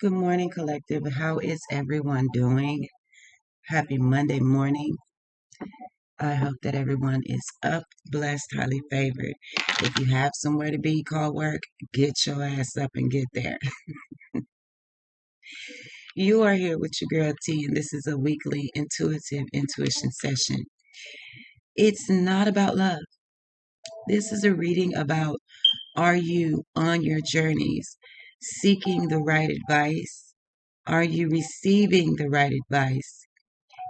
Good morning, collective. How is everyone doing? Happy Monday morning. I hope that everyone is up, blessed, highly favored. If you have somewhere to be called work, get your ass up and get there. You are here with your girl T, and this is a weekly intuitive intuition session. It's not about love. This is a reading about, are you on your journeys seeking the right advice? Are you receiving the right advice?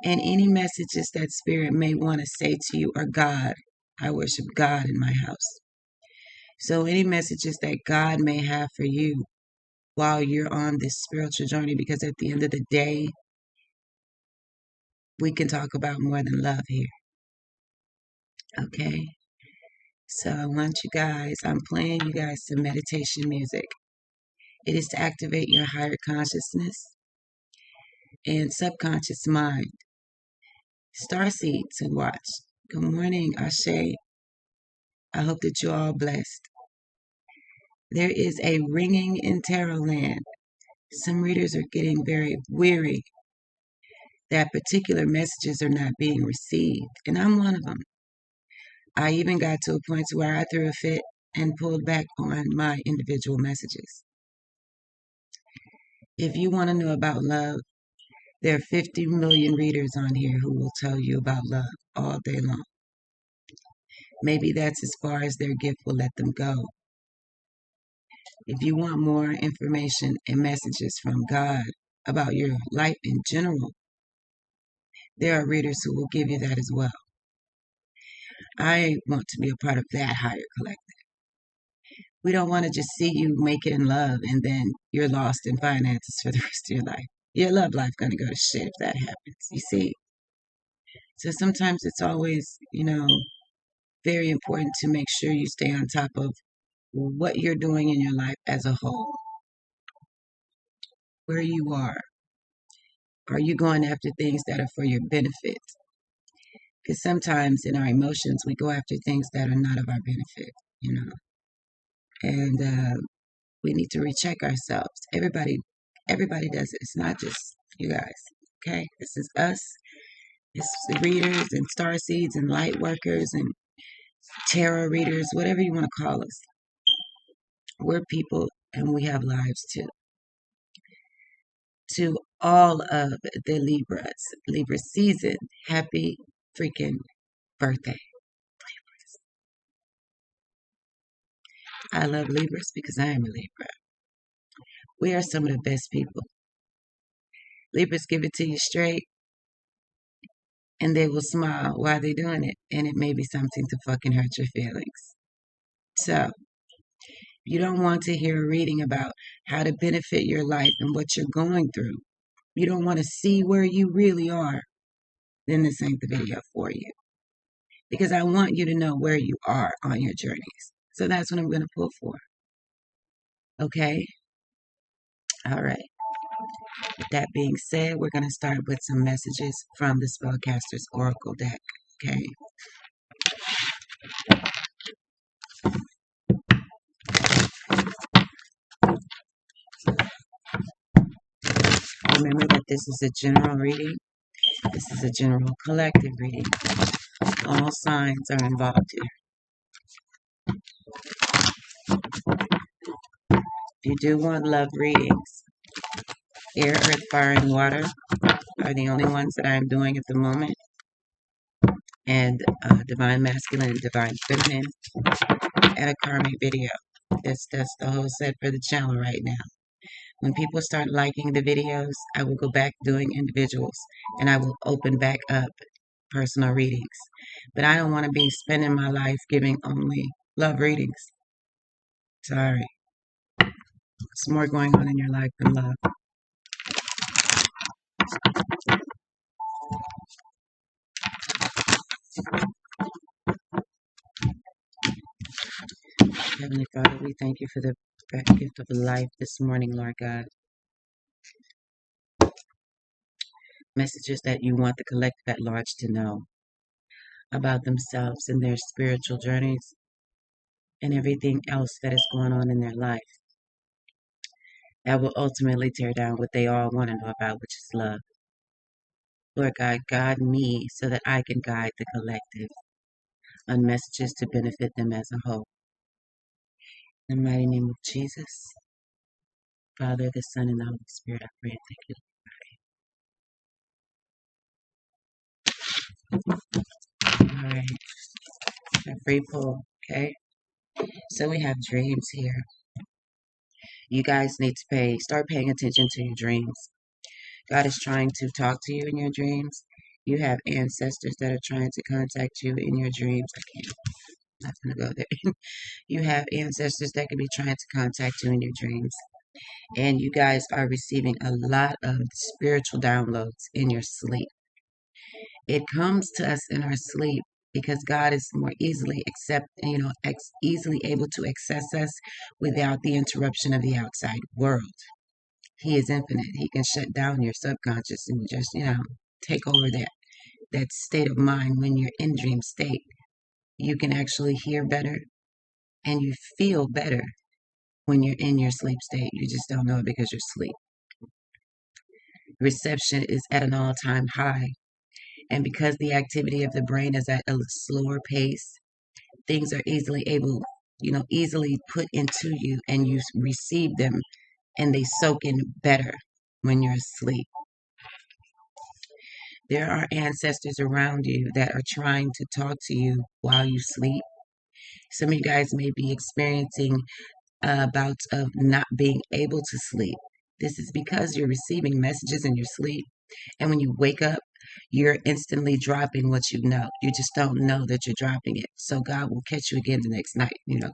And any messages that Spirit may want to say to you are God. I worship God in my house. So any messages that God may have for you while you're on this spiritual journey, because at the end of the day, we can talk about more than love here. Okay? So I want you guys, I'm playing you guys some meditation music. It is to activate your higher consciousness and subconscious mind. Star seeds and watch. Good morning, Ashe. I hope that you're all blessed. There is a ringing in tarot land. Some readers are getting very weary that particular messages are not being received, and I'm one of them. I even got to a point where I threw a fit and pulled back on my individual messages. If you want to know about love, there are 50 million readers on here who will tell you about love all day long. Maybe that's as far as their gift will let them go. If you want more information and messages from God about your life in general, there are readers who will give you that as well. I want to be a part of that higher collective. We don't want to just see you make it in love and then you're lost in finances for the rest of your life. Your love life gonna go to shit if that happens. You see? So sometimes it's always, very important to make sure you stay on top of what you're doing in your life as a whole. Where you are. Are you going after things that are for your benefit? Because sometimes in our emotions, we go after things that are not of our benefit. And we need to recheck ourselves. Everybody does it. It's not just you guys. Okay, this is us. It's the readers and star seeds and light workers and tarot readers, whatever you want to call us. We're people and we have lives too. To all of the Libra season, happy freaking birthday. I love Libras because I am a Libra. We are some of the best people. Libras give it to you straight, and they will smile while they're doing it, and it may be something to fucking hurt your feelings. So, you don't want to hear a reading about how to benefit your life and what you're going through. You don't want to see where you really are, then this ain't the video for you. Because I want you to know where you are on your journeys. So that's what I'm going to pull for. Okay? All right. With that being said, we're going to start with some messages from the Spellcaster's Oracle deck. Okay? Remember that this is a general reading. This is a general collective reading. All signs are involved here. If you do want love readings, air, earth, fire, and water are the only ones that I'm doing at the moment. And divine masculine and divine feminine and a karmic video. That's the whole set for the channel right now. When people start liking the videos, I will go back doing individuals and I will open back up personal readings. But I don't want to be spending my life giving only love readings. Sorry. There's more going on in your life than love. Heavenly Father, we thank you for the gift of life this morning, Lord God. Messages that you want the collective at large to know about themselves and their spiritual journeys and everything else that is going on in their life. that will ultimately tear down what they all want to know about, which is love. Lord God, guide me so that I can guide the collective on messages to benefit them as a whole. In the mighty name of Jesus, Father, the Son, and the Holy Spirit, I pray and thank you. All right, a free pull, okay? So we have dreams here. You guys need to start paying attention to your dreams. God is trying to talk to you in your dreams. You have ancestors that are trying to contact you in your dreams. I'm not going to go there. You have ancestors that could be trying to contact you in your dreams. And you guys are receiving a lot of spiritual downloads in your sleep. It comes to us in our sleep because God is more easily easily able to access us without the interruption of the outside world. He is infinite. He can shut down your subconscious and just, take over that state of mind when you're in dream state. You can actually hear better and you feel better when you're in your sleep state. You just don't know it because you're asleep. Reception is at an all-time high. And because the activity of the brain is at a slower pace, things are easily put into you and you receive them and they soak in better when you're asleep. There are ancestors around you that are trying to talk to you while you sleep. Some of you guys may be experiencing bouts of not being able to sleep. This is because you're receiving messages in your sleep. And when you wake up, you're instantly dropping what you know. You just don't know that you're dropping it. So God will catch you again the next night,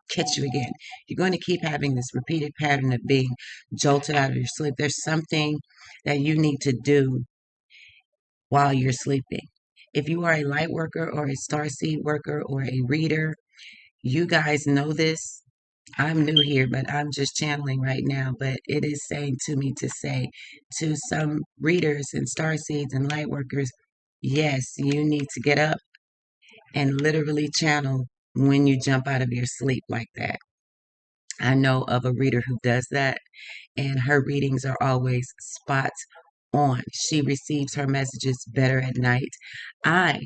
catch you again. You're going to keep having this repeated pattern of being jolted out of your sleep. There's something that you need to do while you're sleeping. If you are a light worker or a starseed worker or a reader, you guys know this. I'm new here, but I'm just channeling right now. But it is saying to me to say to some readers and starseeds and light workers, yes, you need to get up and literally channel when you jump out of your sleep like that. I know of a reader who does that, and her readings are always spot on. She receives her messages better at night. I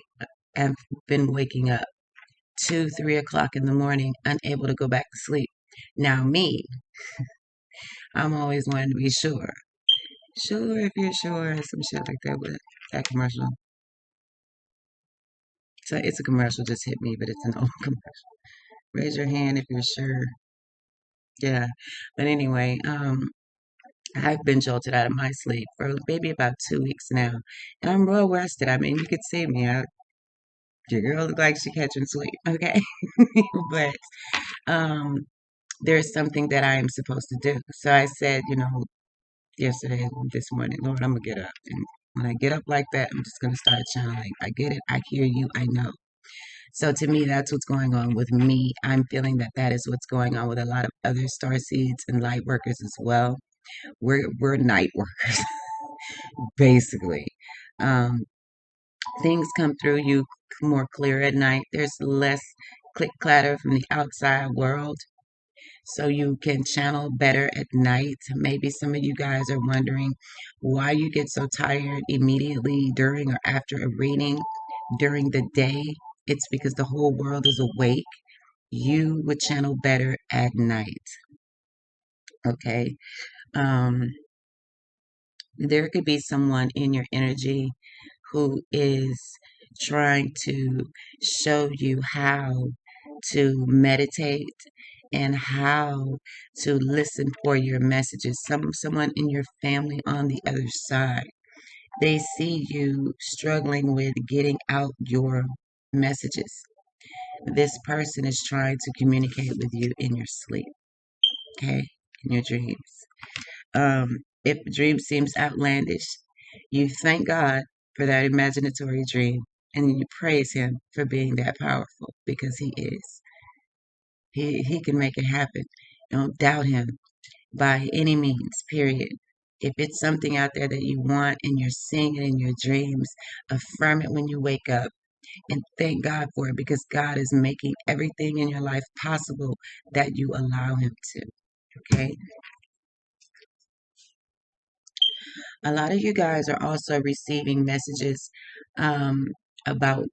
have been waking up 2, 3 o'clock in the morning, unable to go back to sleep. Now, me, I'm always wanting to be sure. Sure if you're sure, some shit like that with that commercial. So it's a commercial just hit me, but it's an old commercial. Raise your hand if you're sure. Yeah. But anyway, I've been jolted out of my sleep for maybe about 2 weeks now. And I'm well rested. I mean, you could see me. Your girl look like she catching sleep, okay? But um there's something that I am supposed to do. So I said, yesterday, this morning, Lord, I'm gonna get up. And when I get up like that, I'm just gonna start channeling. I get it, I hear you, I know. So to me, that's what's going on with me. I'm feeling that that is what's going on with a lot of other star seeds and light workers as well. We're night workers, basically. Um, things come through you more clear at night. There's less click clatter from the outside world. So you can channel better at night. Maybe some of you guys are wondering why you get so tired immediately during or after a reading during the day. It's because the whole world is awake. You would channel better at night. Okay. Um, there could be someone in your energy who is trying to show you how to meditate and how to listen for your messages. Someone in your family on the other side. They see you struggling with getting out your messages. This person is trying to communicate with you in your sleep, okay? In your dreams. If a dream seems outlandish, you thank God for that imaginatory dream and you praise him for being that powerful because he is. He can make it happen. Don't doubt him by any means, period. If it's something out there that you want and you're seeing it in your dreams, affirm it when you wake up and thank God for it because God is making everything in your life possible that you allow him to. Okay? A lot of you guys are also receiving messages um, about,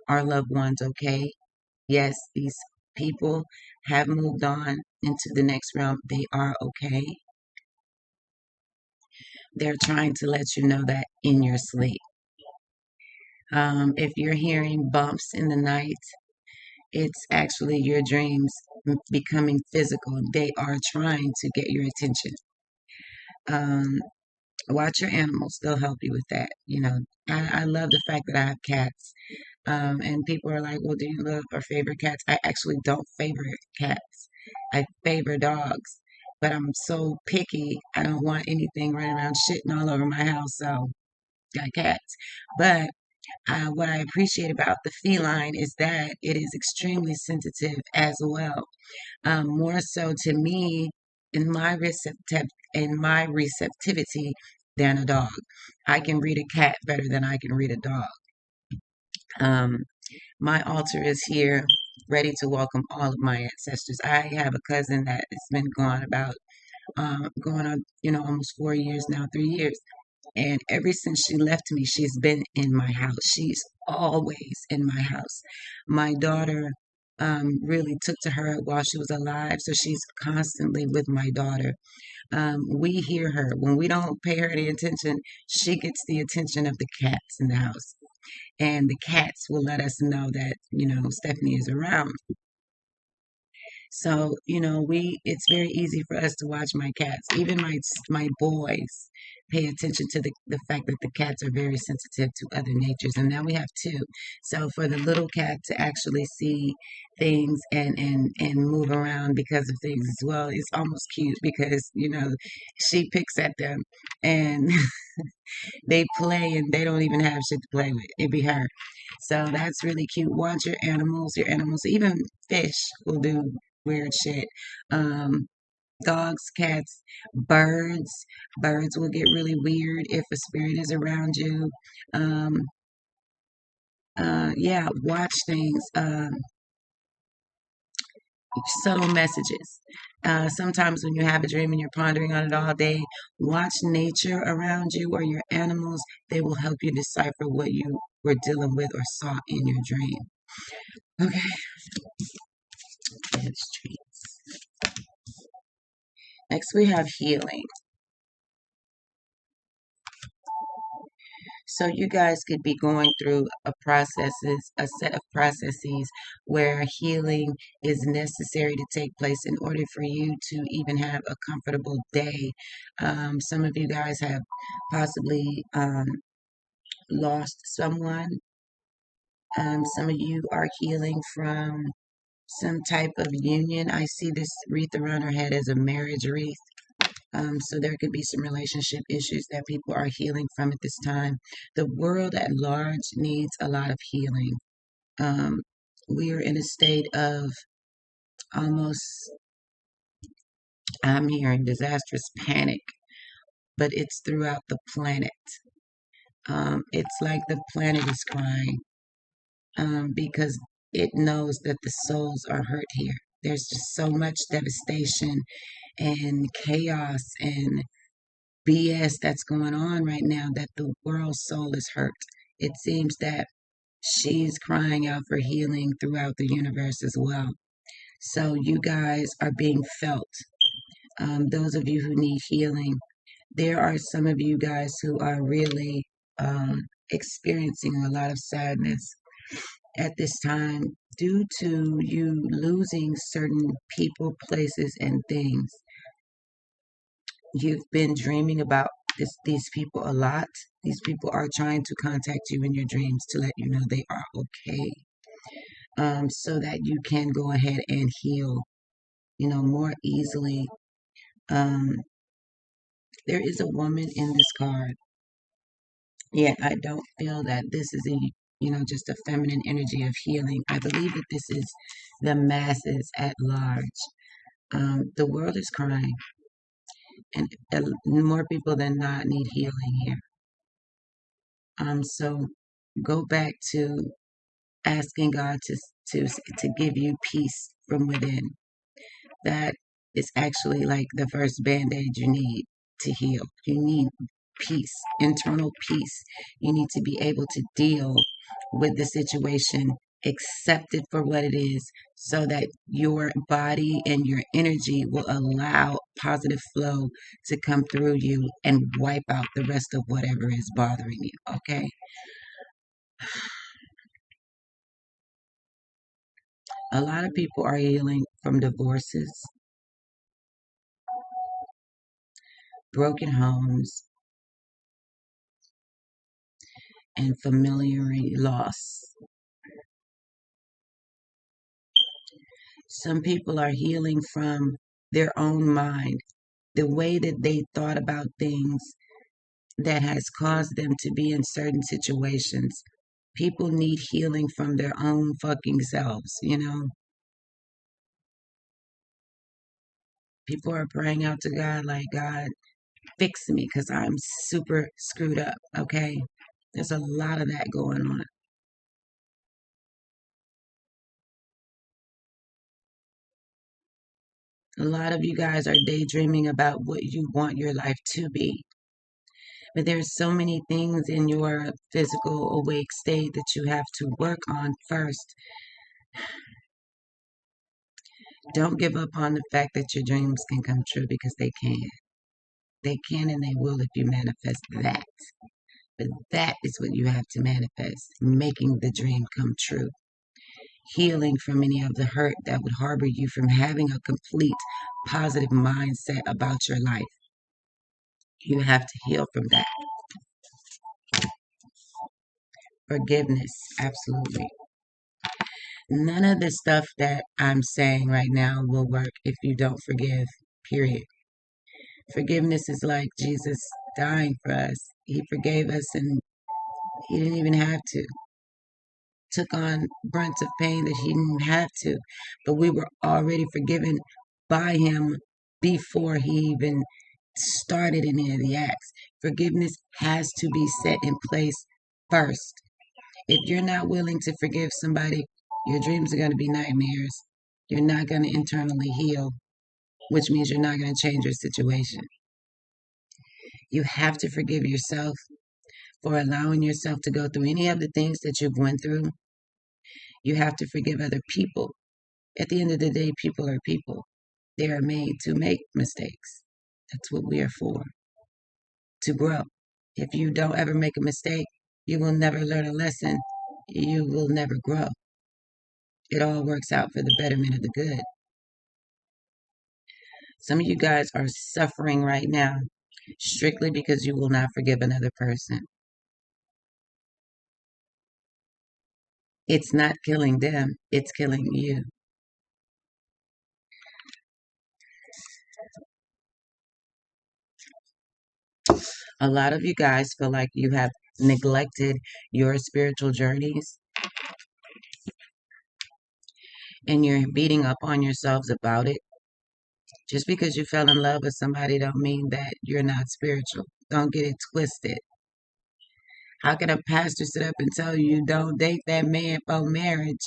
our loved ones, okay? Yes, these people have moved on into the next realm. They are okay. They're trying to let you know that in your sleep. If you're hearing bumps in the night, it's actually your dreams becoming physical. They are trying to get your attention. Um, Watch your animals. They'll help you with that. I love the fact that I have cats. And people are like, well, do you love or favor cats? I actually don't favor cats. I favor dogs. But I'm so picky. I don't want anything running around shitting all over my house. So, got cats. But what I appreciate about the feline is that it is extremely sensitive as well. More so to me in my receptivity than a dog. I can read a cat better than I can read a dog. Um, my altar is here, ready to welcome all of my ancestors. I have a cousin that has been gone about going on, almost 4 years now, 3 years. And ever since she left me, she's been in my house. She's always in my house. My daughter really took to her while she was alive, so she's constantly with my daughter. We hear her. When we don't pay her any attention, she gets the attention of the cats in the house. And the cats will let us know that, Stephanie is around. So, it's very easy for us to watch my cats. Even my boys pay attention to the fact that the cats are very sensitive to other natures. And now we have two. So for the little cat to actually see things and move around because of things as well, it's almost cute because, she picks at them and they play and they don't even have shit to play with. It be her. So that's really cute. Watch your animals. Your animals, even fish will do weird shit. Um, Dogs, cats, birds. Birds will get really weird if a spirit is around you. Um, yeah, watch things. Subtle messages. Sometimes when you have a dream and you're pondering on it all day, watch nature around you or your animals. They will help you decipher what you were dealing with or saw in your dream. Okay, that's dreams. Next, we have healing. So you guys could be going through a set of processes where healing is necessary to take place in order for you to even have a comfortable day. Some of you guys have possibly lost someone. Some of you are healing from some type of union. I see this wreath around her head as a marriage wreath. So there could be some relationship issues that people are healing from at this time. The world at large needs a lot of healing. Um, we are in a state of almost, I'm hearing disastrous panic, but it's throughout the planet. It's like the planet is crying because it knows that the souls are hurt here. There's just so much devastation and chaos and BS that's going on right now that the world's soul is hurt. It seems that she's crying out for healing throughout the universe as well. So you guys are being felt. Those of you who need healing, there are some of you guys who are really experiencing a lot of sadness at this time due to you losing certain people, places, and things. You've been dreaming about these people a lot. These people are trying to contact you in your dreams to let you know they are okay, so that you can go ahead and heal, more easily. Um, there is a woman in this card. Yet I don't feel that this is just a feminine energy of healing. I believe that this is the masses at large. The world is crying, and more people than not need healing here. So go back to asking God to give you peace from within. That is actually like the first band-aid you need to heal. You need peace, internal peace. You need to be able to deal with the situation, accept it for what it is, so that your body and your energy will allow positive flow to come through you and wipe out the rest of whatever is bothering you. Okay? A lot of people are healing from divorces, broken homes, and familiar loss. Some people are healing from their own mind, the way that they thought about things that has caused them to be in certain situations. People need healing from their own fucking selves, you know? People are praying out to God like, God, fix me because I'm super screwed up, okay? There's a lot of that going on. A lot of you guys are daydreaming about what you want your life to be. But there's so many things in your physical awake state that you have to work on first. Don't give up on the fact that your dreams can come true because they can. They can and they will if you manifest that. But that is what you have to manifest, making the dream come true. Healing from any of the hurt that would harbor you from having a complete positive mindset about your life. You have to heal from that. Forgiveness, absolutely. None of the stuff that I'm saying right now will work if you don't forgive, period. Forgiveness is like Jesus dying for us. He forgave us and he didn't even have to. Took on brunt of pain that he didn't have to. But we were already forgiven by him before he even started any of the acts. Forgiveness has to be set in place first. If you're not willing to forgive somebody, your dreams are going to be nightmares. You're not going to internally heal, which means you're not going to change your situation. You have to forgive yourself for allowing yourself to go through any of the things that you've went through. You have to forgive other people. At the end of the day, people are people. They are made to make mistakes. That's what we are for, to grow. If you don't ever make a mistake, you will never learn a lesson. You will never grow. It all works out for the betterment of the good. Some of you guys are suffering right now strictly because you will not forgive another person. It's not killing them, it's killing you. A lot of you guys feel like you have neglected your spiritual journeys and you're beating up on yourselves about it. Just because you fell in love with somebody don't mean that you're not spiritual. Don't get it twisted. How can a pastor sit up and tell you don't date that man for marriage?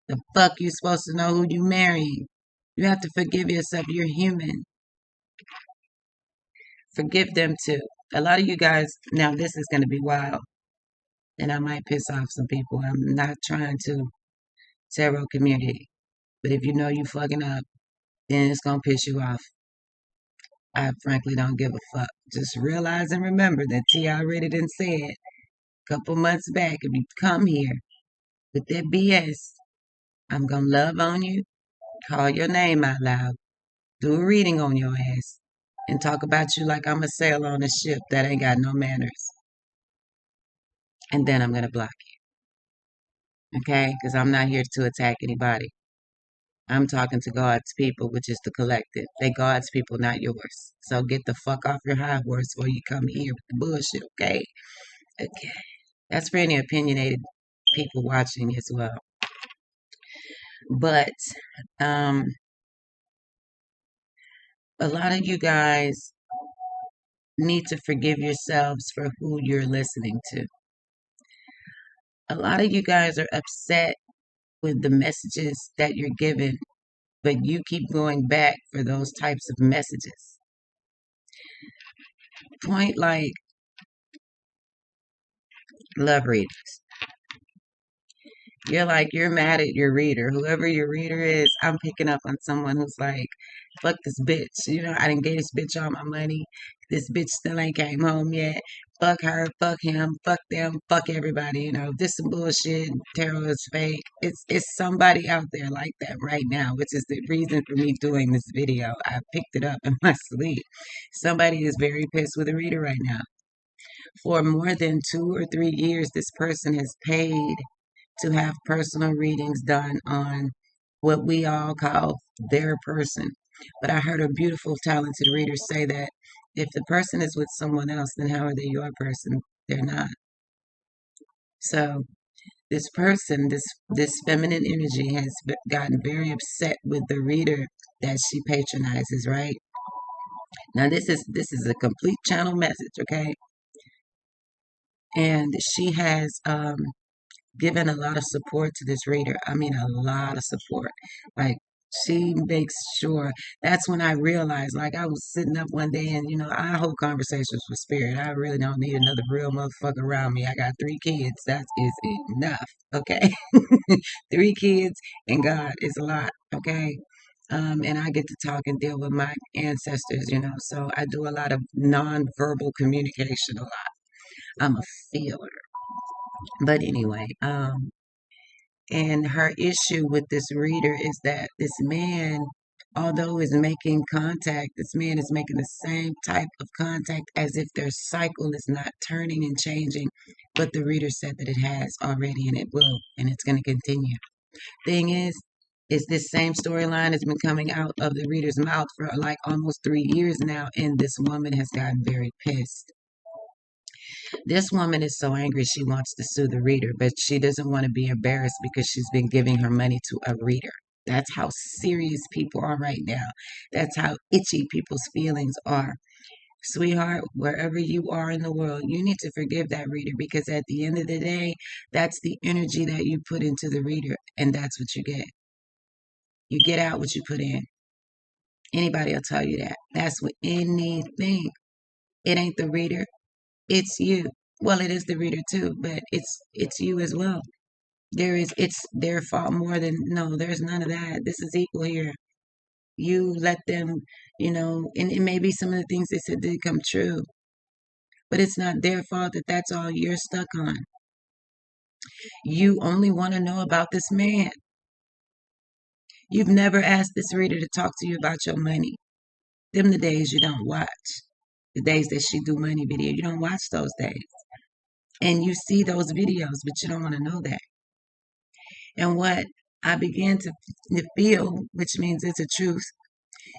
The fuck you supposed to know who you marrying? You have to forgive yourself. You're human. Forgive them too. A lot of you guys, now this is going to be wild, and I might piss off some people. I'm not trying to tarot community, but if you know you fucking up, then it's going to piss you off. I frankly don't give a fuck. Just realize and remember that T already done said a couple months back, if you come here with that BS, I'm going to love on you, call your name out loud, do a reading on your ass, and talk about you like I'm a sailor on a ship that ain't got no manners. And then I'm going to block you, okay? Because I'm not here to attack anybody. I'm talking to God's people, which is the collective. They God's people, not yours. So get the fuck off your high horse before you come here with the bullshit, okay? Okay. That's for any opinionated people watching as well. But um, a lot of you guys need to forgive yourselves for who you're listening to. A lot of you guys are upset with the messages that you're given, but you keep going back for those types of messages. Point like, Love readings. You're mad at your reader. Whoever your reader is, I'm picking up on someone who's like, fuck this bitch. I didn't get this bitch all my money. This bitch still ain't came home yet. Fuck her, fuck him, fuck them, fuck everybody. This some bullshit. Tarot is fake. It's somebody out there like that right now, which is the reason for me doing this video. I picked it up in my sleep. Somebody is very pissed with a reader right now. For more than 2 or 3 years, this person has paid to have personal readings done on what we all call their person. But I heard a beautiful, talented reader say that if the person is with someone else, then how are they your person? They're not. So this person, this feminine energy has gotten very upset with the reader that she patronizes, right? Now this is a complete channel message, okay? And she has given a lot of support to this reader. I mean, a lot of support. Like, she makes sure. That's when I realized, like, I was sitting up one day and, I hold conversations with spirit. I really don't need another real motherfucker around me. I got 3 kids. That is enough, okay? 3 kids and God is a lot, okay? And I get to talk and deal with my ancestors, so I do a lot of non-verbal communication a lot. I'm a feeler. But anyway, and her issue with this reader is that this man, although is making contact, this man is making the same type of contact as if their cycle is not turning and changing. But the reader said that it has already and it will, and it's going to continue. Thing is this same storyline has been coming out of the reader's mouth for like almost 3 years now, and this woman has gotten very pissed. This woman is so angry she wants to sue the reader, but she doesn't want to be embarrassed because she's been giving her money to a reader. That's how serious people are right now. That's how itchy people's feelings are. Sweetheart, wherever you are in the world, you need to forgive that reader because at the end of the day, that's the energy that you put into the reader, and that's what you get. You get out what you put in. Anybody will tell you that. That's with anything. It ain't the reader, it's you. Well, it is the reader too, but it's you as well. It's their fault more than no, there's none of that. This is equal here. You let them, and it may be some of the things they said did come true, but it's not their fault that that's all you're stuck on. You only want to know about this man. You've never asked this reader to talk to you about your money. Them the days you don't watch. The days that she do money video, you don't watch those days. And you see those videos, but you don't want to know that. And what I began to feel, which means it's a truth,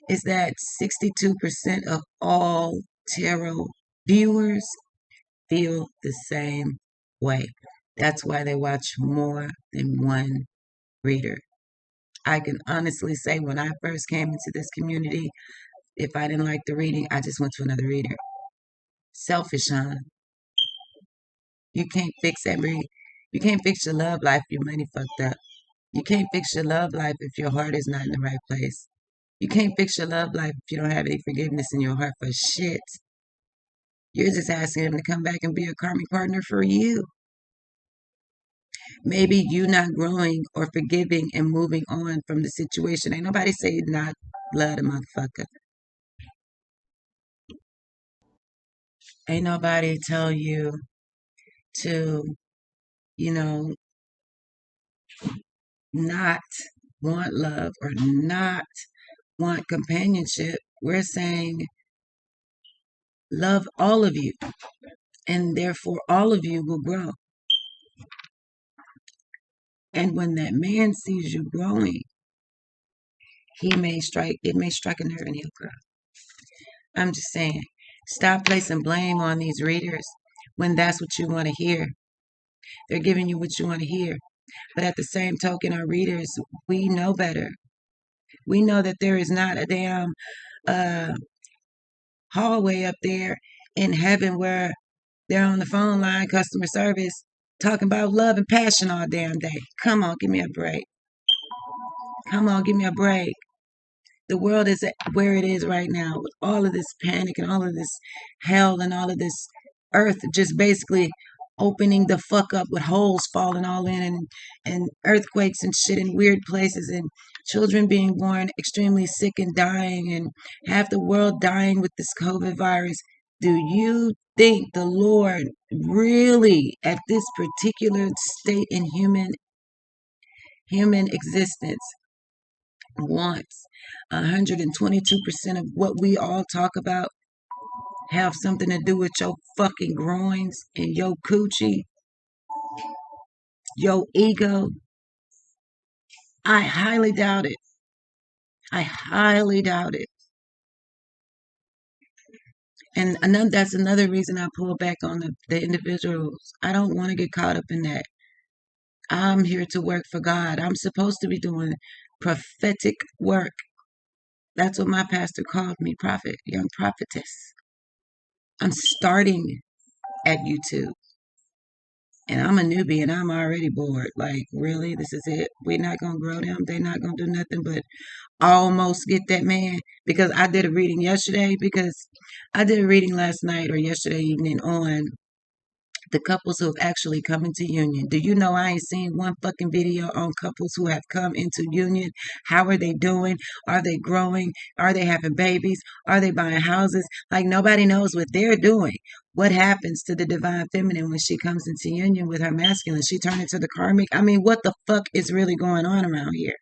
is that 62% of all tarot viewers feel the same way. That's why they watch more than one reader. I can honestly say when I first came into this community, if I didn't like the reading, I just went to another reader. Selfish, huh? You can't fix you can't fix your love life if your money fucked up. You can't fix your love life if your heart is not in the right place. You can't fix your love life if you don't have any forgiveness in your heart for shit. You're just asking him to come back and be a karmic partner for you. Maybe you not growing or forgiving and moving on from the situation. Ain't nobody say not love the motherfucker. Ain't nobody tell you to, you know, not want love or not want companionship. We're saying love all of you, and therefore all of you will grow. And when that man sees you growing, it may strike a nerve and he'll grow. I'm just saying, stop placing blame on these readers when that's what you want to hear. They're giving you what you want to hear. But at the same token, our readers, we know better. We know that there is not a damn hallway up there in heaven where they're on the phone line, customer service, talking about love and passion all damn day. Come on, give me a break. Come on, give me a break. The world is where it is right now with all of this panic and all of this hell and all of this earth just basically opening the fuck up with holes falling all in and earthquakes and shit in weird places and children being born extremely sick and dying and half the world dying with this COVID virus. Do you think the Lord really at this particular state in human existence wants 122% of what we all talk about have something to do with your fucking groins and your coochie, your ego? I highly doubt it. I highly doubt it. And that's another reason I pull back on the individuals. I don't want to get caught up in that. I'm here to work for God. I'm supposed to be doing prophetic work. That's what my pastor called me, prophet, young prophetess. I'm starting at YouTube. And I'm a newbie and I'm already bored. Like, really? This is it? We're not going to grow them. They're not going to do nothing but almost get that man. Because I did a reading yesterday, because I did a reading last night or yesterday evening on the couples who have actually come into union. Do you know I ain't seen one fucking video on couples who have come into union? How are they doing? Are they growing? Are they having babies? Are they buying houses? Like, nobody knows what they're doing. What happens to the divine feminine when she comes into union with her masculine? She turned into the karmic. I mean, what the fuck is really going on around here?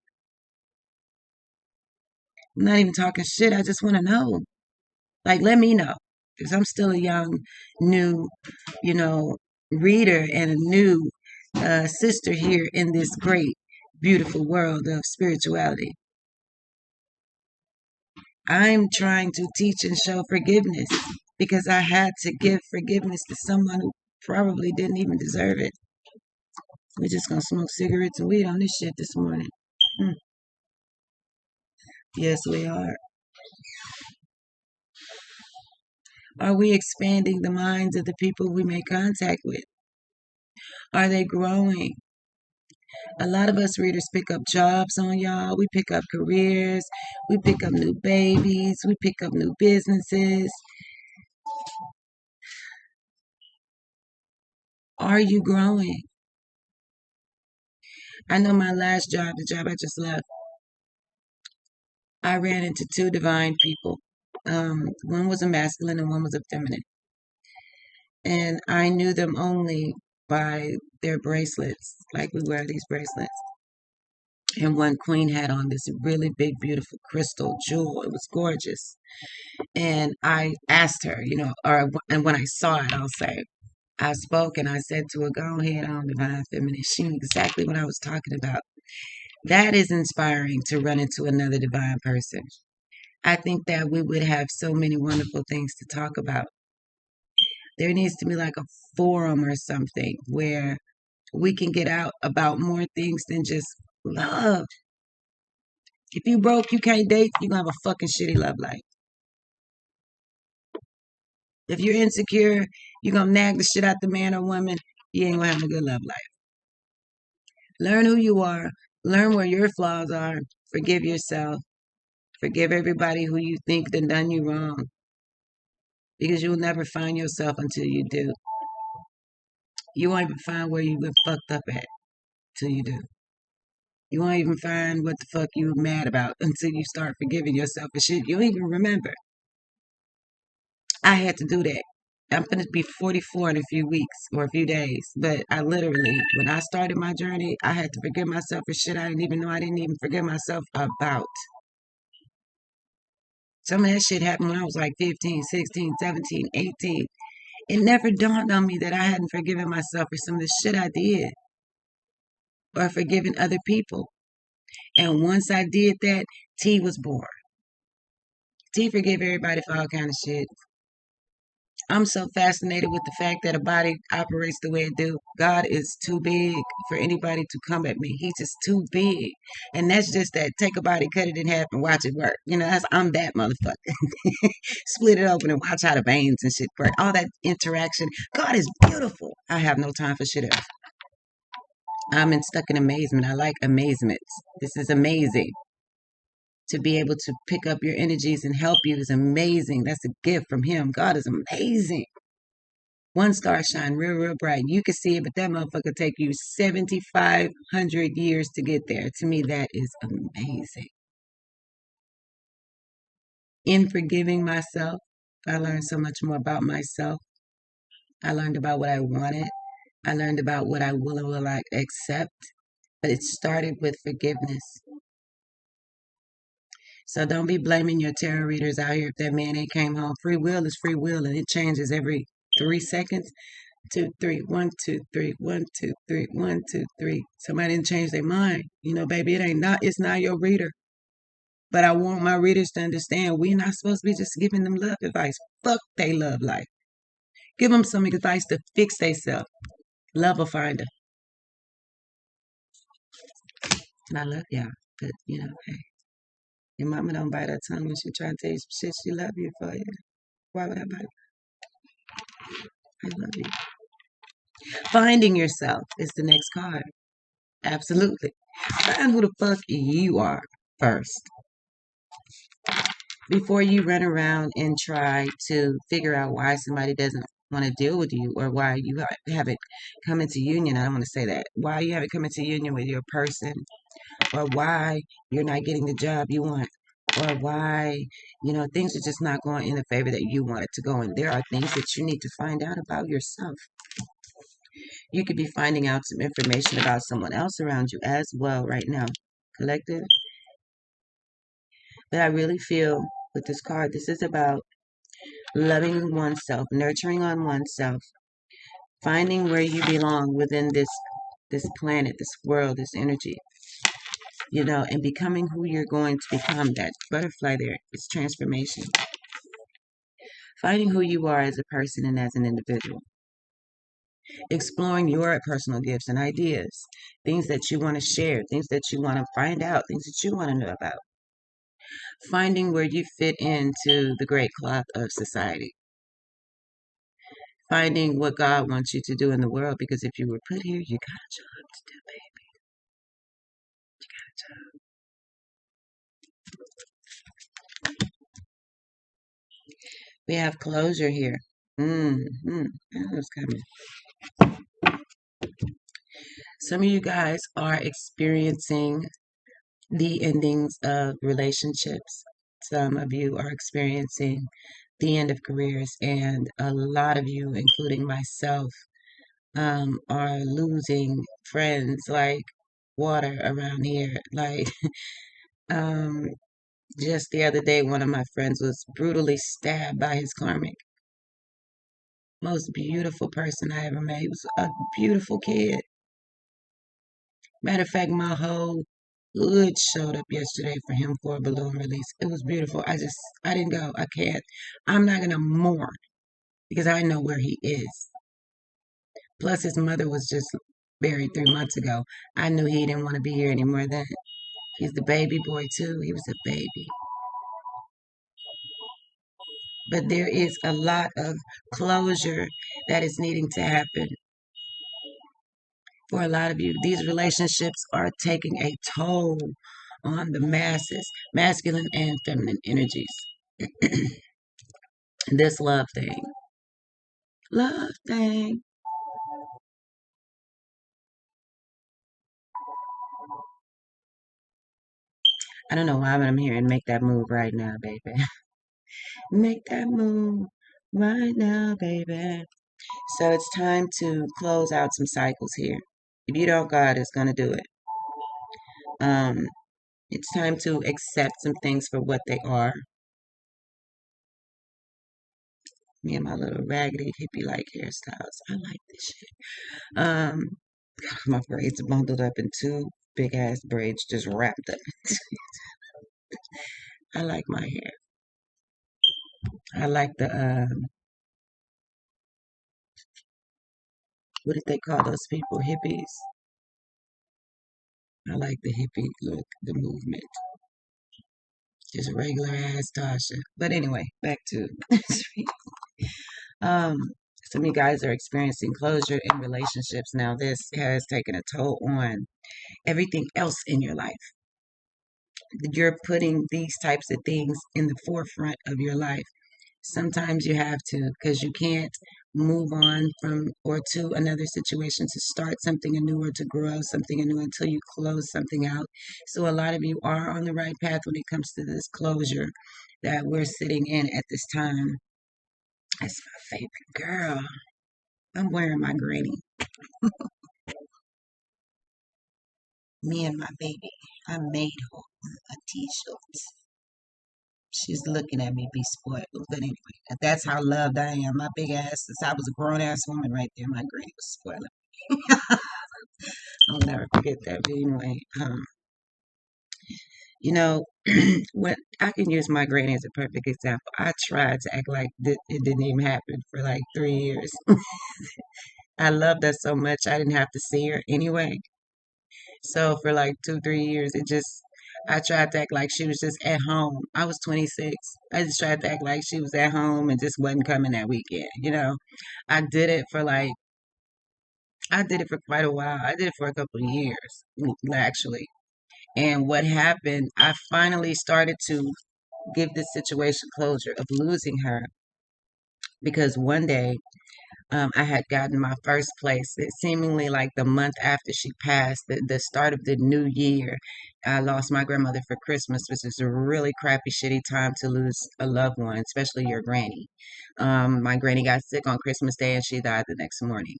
I'm not even talking shit. I just want to know. Like, let me know. Because I'm still a young, new, you know, reader and a new sister here in this great, beautiful world of spirituality. I'm trying to teach and show forgiveness because I had to give forgiveness to someone who probably didn't even deserve it. We're just going to smoke cigarettes and weed on this shit this morning. Hmm. Yes, we are. Are we expanding the minds of the people we make contact with? Are they growing? A lot of us readers pick up jobs on y'all. We pick up careers. We pick up new babies. We pick up new businesses. Are you growing? I know my last job, the job I just left, I ran into two divine people. One was a masculine and one was a feminine. And I knew them only by their bracelets. Like, we wear these bracelets. And one queen had on this really big, beautiful crystal jewel. It was gorgeous. And I asked her, and when I saw it, I'll say, I spoke and I said to her, go ahead on, divine feminine. She knew exactly what I was talking about. That is inspiring to run into another divine person. I think that we would have so many wonderful things to talk about. There needs to be like a forum or something where we can get out about more things than just love. If you broke, you can't date, you're going to have a fucking shitty love life. If you're insecure, you're going to nag the shit out the man or woman, you ain't going to have a good love life. Learn who you are. Learn where your flaws are. Forgive yourself. Forgive everybody who you think done you wrong. Because you'll never find yourself until you do. You won't even find where you been fucked up at till you do. You won't even find what the fuck you were mad about until you start forgiving yourself for shit you don't even remember. I had to do that. I'm going to be 44 in a few weeks or a few days. But I literally, when I started my journey, I had to forgive myself for shit I didn't even know I didn't even forgive myself about. Some of that shit happened when I was like 15, 16, 17, 18. It never dawned on me that I hadn't forgiven myself for some of the shit I did or forgiven other people. And once I did that, T was born. T forgive everybody for all kind of shit. I'm so fascinated with the fact that a body operates the way it do. God is too big for anybody to come at me. He's just too big. And that's just that. Take a body, cut it in half, and watch it work. I'm that motherfucker. Split it open and watch how the veins and shit work. All that interaction. God is beautiful. I have no time for shit else. Stuck in amazement. I like amazements. This is amazing. To be able to pick up your energies and help you is amazing. That's a gift from Him. God is amazing. One star shine real, real bright. You can see it, but that motherfucker take you 7,500 years to get there. To me, that is amazing. In forgiving myself, I learned so much more about myself. I learned about what I wanted. I learned about what I will and will not accept. But it started with forgiveness. So don't be blaming your tarot readers out here if that man ain't came home. Free will is free will, and it changes every 3 seconds. 2, 3, 1, 2, 3, 1, 2, 3, 1, 2, 3. Somebody didn't change their mind. Baby, it's not your reader. But I want my readers to understand we're not supposed to be just giving them love advice. Fuck they love life. Give them some advice to fix themselves. Love will find her. And I love y'all. But, hey, your mama don't bite her tongue when she try to tell you some shit she love you for. You. Why would I bite? I love you. Finding yourself is the next card. Absolutely. Find who the fuck you are first. Before you run around and try to figure out why somebody doesn't want to deal with you or why you haven't come into union. I don't want to say that. Why you haven't come into union with your person, or why you're not getting the job you want, or why, things are just not going in the favor that you want it to go in. There are things that you need to find out about yourself. You could be finding out some information about someone else around you as well right now, collective. But I really feel with this card, this is about loving oneself, nurturing on oneself, finding where you belong within this planet, this world, this energy, and becoming who you're going to become. That butterfly there, it's transformation. Finding who you are as a person and as an individual. Exploring your personal gifts and ideas, things that you want to share, things that you want to find out, things that you want to know about. Finding where you fit into the great cloth of society. Finding what God wants you to do in the world, because if you were put here, you got a job to do, baby. You got a job. We have closure here. That was coming. Some of you guys are experiencing the endings of relationships. Some of you are experiencing the end of careers, and a lot of you, including myself, are losing friends like water around here. Like, just the other day, one of my friends was brutally stabbed by his karmic. Most beautiful person I ever met. He was a beautiful kid. Matter of fact, my whole hood showed up yesterday for him for a balloon release. It was beautiful. I didn't go. I can't. I'm not going to mourn because I know where he is. Plus, his mother was just buried 3 months ago. I knew he didn't want to be here anymore then. He's the baby boy, too. He was a baby. But there is a lot of closure that is needing to happen. For a lot of you, these relationships are taking a toll on the masses, masculine and feminine energies. This love thing. Love thing. I don't know why, but I'm here and make that move right now, baby. Make that move right now, baby. So it's time to close out some cycles here. If you don't, God is going to do it. It's time to accept some things for what they are. Me and my little raggedy hippie-like hairstyles. I like this shit. My braids are bundled up in 2 big-ass braids just wrapped up. I like my hair. I like the, what did they call those people? Hippies. I like the hippie look, the movement. Just regular ass Tasha. But anyway, back to um some of you guys are experiencing closure in relationships now. This has taken a toll on everything else in your life. You're putting these types of things in the forefront of your life. Sometimes you have to, because you can't move on from or to another situation to start something anew or to grow something anew until you close something out. So a lot of you are on the right path when it comes to this closure that we're sitting in at this time. That's my favorite girl. I'm wearing my granny. Me and my baby. I made her a t-shirt. She's looking at me be spoiled. But anyway, that's how loved I am. My big ass, since I was a grown ass woman right there, my granny was spoiling. I'll never forget that. But anyway, you know, what I can use my granny as a perfect example. I tried to act like it didn't even happen for like 3 years. I loved her so much I didn't have to see her anyway. So for like 2, 3 years, I tried to act like she was just at home. I was 26. I just tried to act like she was at home and just wasn't coming that weekend. I did it for like, I did it for quite a while. I did it for a couple of years, actually. And what happened, I finally started to give this situation closure of losing her because one day I had gotten my first place. It seemingly like the month after she passed, the start of the new year, I lost my grandmother for Christmas, which is a really crappy, shitty time to lose a loved one, especially your granny. My granny got sick on Christmas Day and she died the next morning.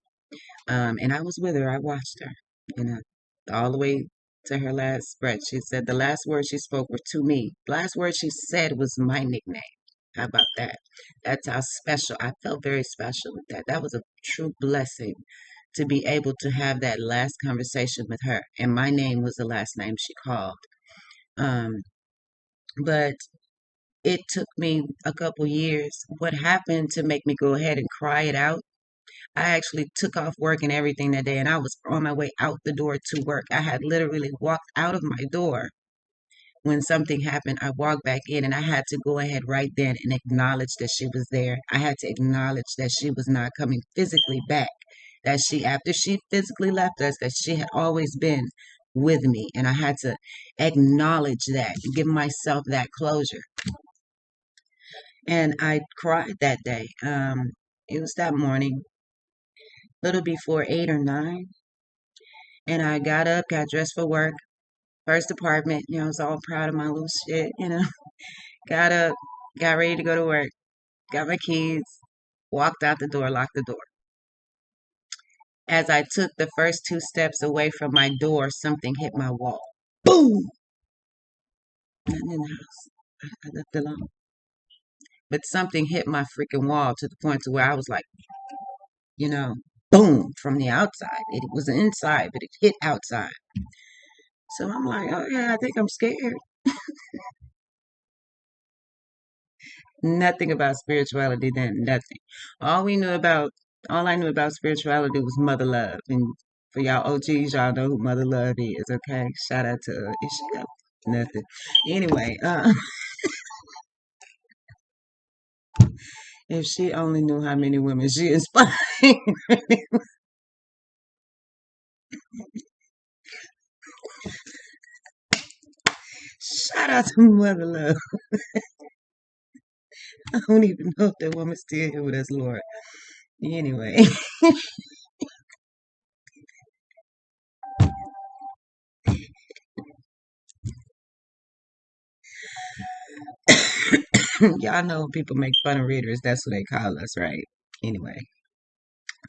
And I was with her. I watched her, you know, all the way to her last breath. She said the last words she spoke were to me. The last word she said was my nickname. How about that? That's how special. I felt very special with that. That was a true blessing to be able to have that last conversation with her. And my name was the last name she called. Um, but it took me a couple years. What happened to make me go ahead and cry it out? I actually took off work and everything that day, and I was on my way out the door to work. I had literally walked out of my door when something happened. I walked back in, and I had to go ahead right then and acknowledge that she was there. I had to acknowledge that she was not coming physically back, that after she physically left us, that she had always been with me. And I had to acknowledge that, give myself that closure. And I cried that day. It was that morning, little before 8 or 9. And I got up, got dressed for work, first apartment, I was all proud of my little shit. Got up, got ready to go to work, got my keys, walked out the door, locked the door. As I took the first 2 steps away from my door, something hit my wall. Boom! Nothing in the house. I left it alone. But something hit my freaking wall to the point to where I was like, you know, boom, from the outside. It was inside, but it hit outside. So I'm like, oh yeah, I think I'm scared. Nothing about spirituality then, nothing. All we knew about, all I knew about spirituality was mother love. And for y'all OGs, y'all know who mother love is, okay? Shout out to Ishika. Nothing. Anyway, if she only knew how many women she inspired. Shout out to mother love. I don't even know if that woman's still here with us, Lord. Anyway, y'all know when people make fun of readers, that's what they call us, right? Anyway,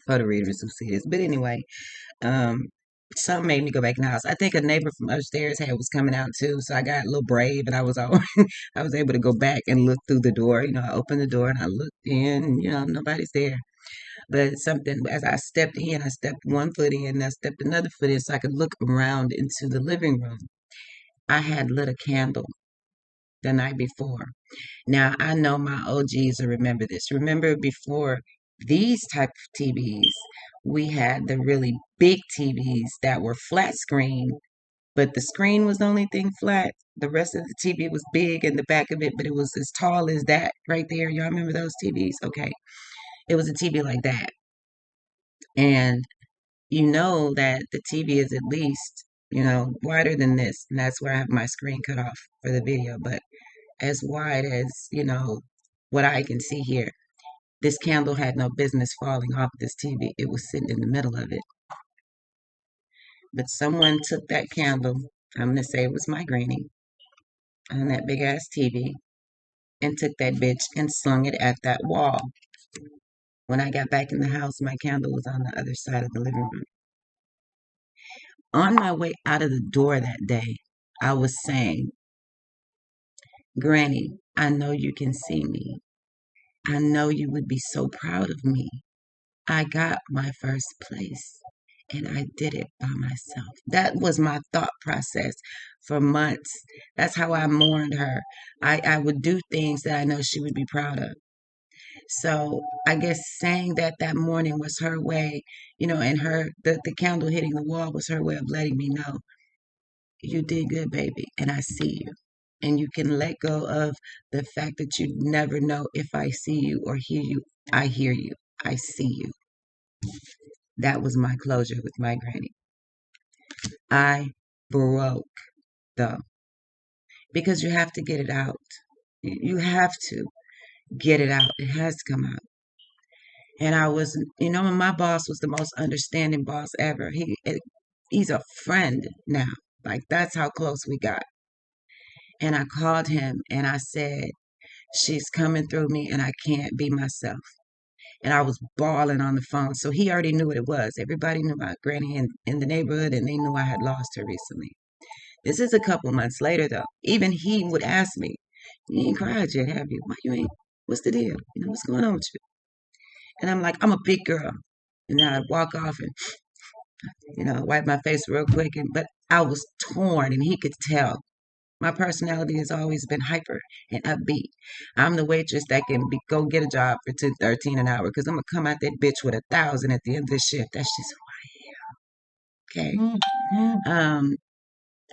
for the readers who see this. But anyway, Um, something made me go back in the house. I think a neighbor from upstairs had was coming out too, so I got a little brave and I was all I was able to go back and look through the door. I opened the door and I looked in, and nobody's there. But something as I stepped in, I stepped one foot in, I stepped another foot in so I could look around into the living room. I had lit a candle the night before. Now I know my OGs will remember this. Remember before these type of TVs, we had the really big TVs that were flat screen, but the screen was the only thing flat. The rest of the TV was big in the back of it, but it was as tall as that right there. Y'all remember those TVs? Okay. It was a TV like that. And you know that the TV is at least, wider than this. And that's where I have my screen cut off for the video, but as wide as, what I can see here. This candle had no business falling off this TV. It was sitting in the middle of it. But someone took that candle, I'm going to say it was my granny, on that big ass TV, and took that bitch and slung it at that wall. When I got back in the house, my candle was on the other side of the living room. On my way out of the door that day, I was saying, Granny, I know you can see me. I know you would be so proud of me. I got my first place and I did it by myself. That was my thought process for months. That's how I mourned her. I would do things that I know she would be proud of. So I guess saying that that morning was her way, and the candle hitting the wall was her way of letting me know, you did good, baby, and I see you. And you can let go of the fact that you never know if I see you or hear you. I hear you. I see you. That was my closure with my granny. I broke, though, because you have to get it out. You have to get it out. It has to come out. And I was, my boss was the most understanding boss ever. He's a friend now. Like, that's how close we got. And I called him and I said, she's coming through me and I can't be myself. And I was bawling on the phone. So he already knew what it was. Everybody knew about Granny in the neighborhood, and they knew I had lost her recently. This is a couple months later, though. Even he would ask me, you ain't cried yet, have you? Why you ain't? What's the deal? What's going on with you? And I'm like, I'm a big girl. And then I'd walk off and, wipe my face real quick. But I was torn, and he could tell. My personality has always been hyper and upbeat. I'm the waitress that can go get a job for $2.13 an hour because I'm gonna come out that bitch with 1,000 at the end of the shift. That's just who I am. Okay.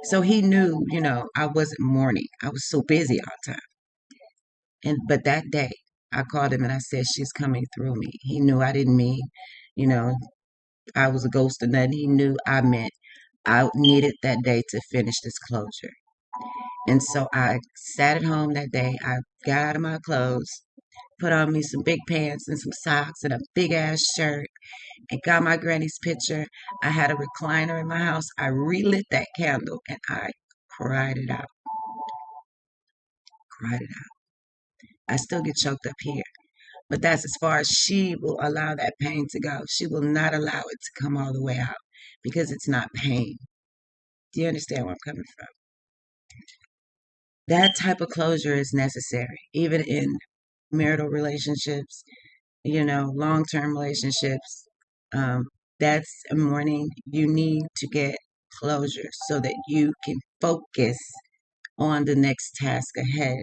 So he knew, I wasn't mourning. I was so busy all the time. But that day, I called him and I said, she's coming through me. He knew I didn't mean, you know, I was a ghost or nothing. He knew I meant I needed that day to finish this closure. And so I sat at home that day. I got out of my clothes, put on me some big pants and some socks and a big ass shirt, and got my granny's picture. I had a recliner in my house. I relit that candle and I cried it out. Cried it out. I still get choked up here. But that's as far as she will allow that pain to go. She will not allow it to come all the way out because it's not pain. Do you understand where I'm coming from? That type of closure is necessary, even in marital relationships, long term relationships. Um, that's a morning you need to get closure so that you can focus on the next task ahead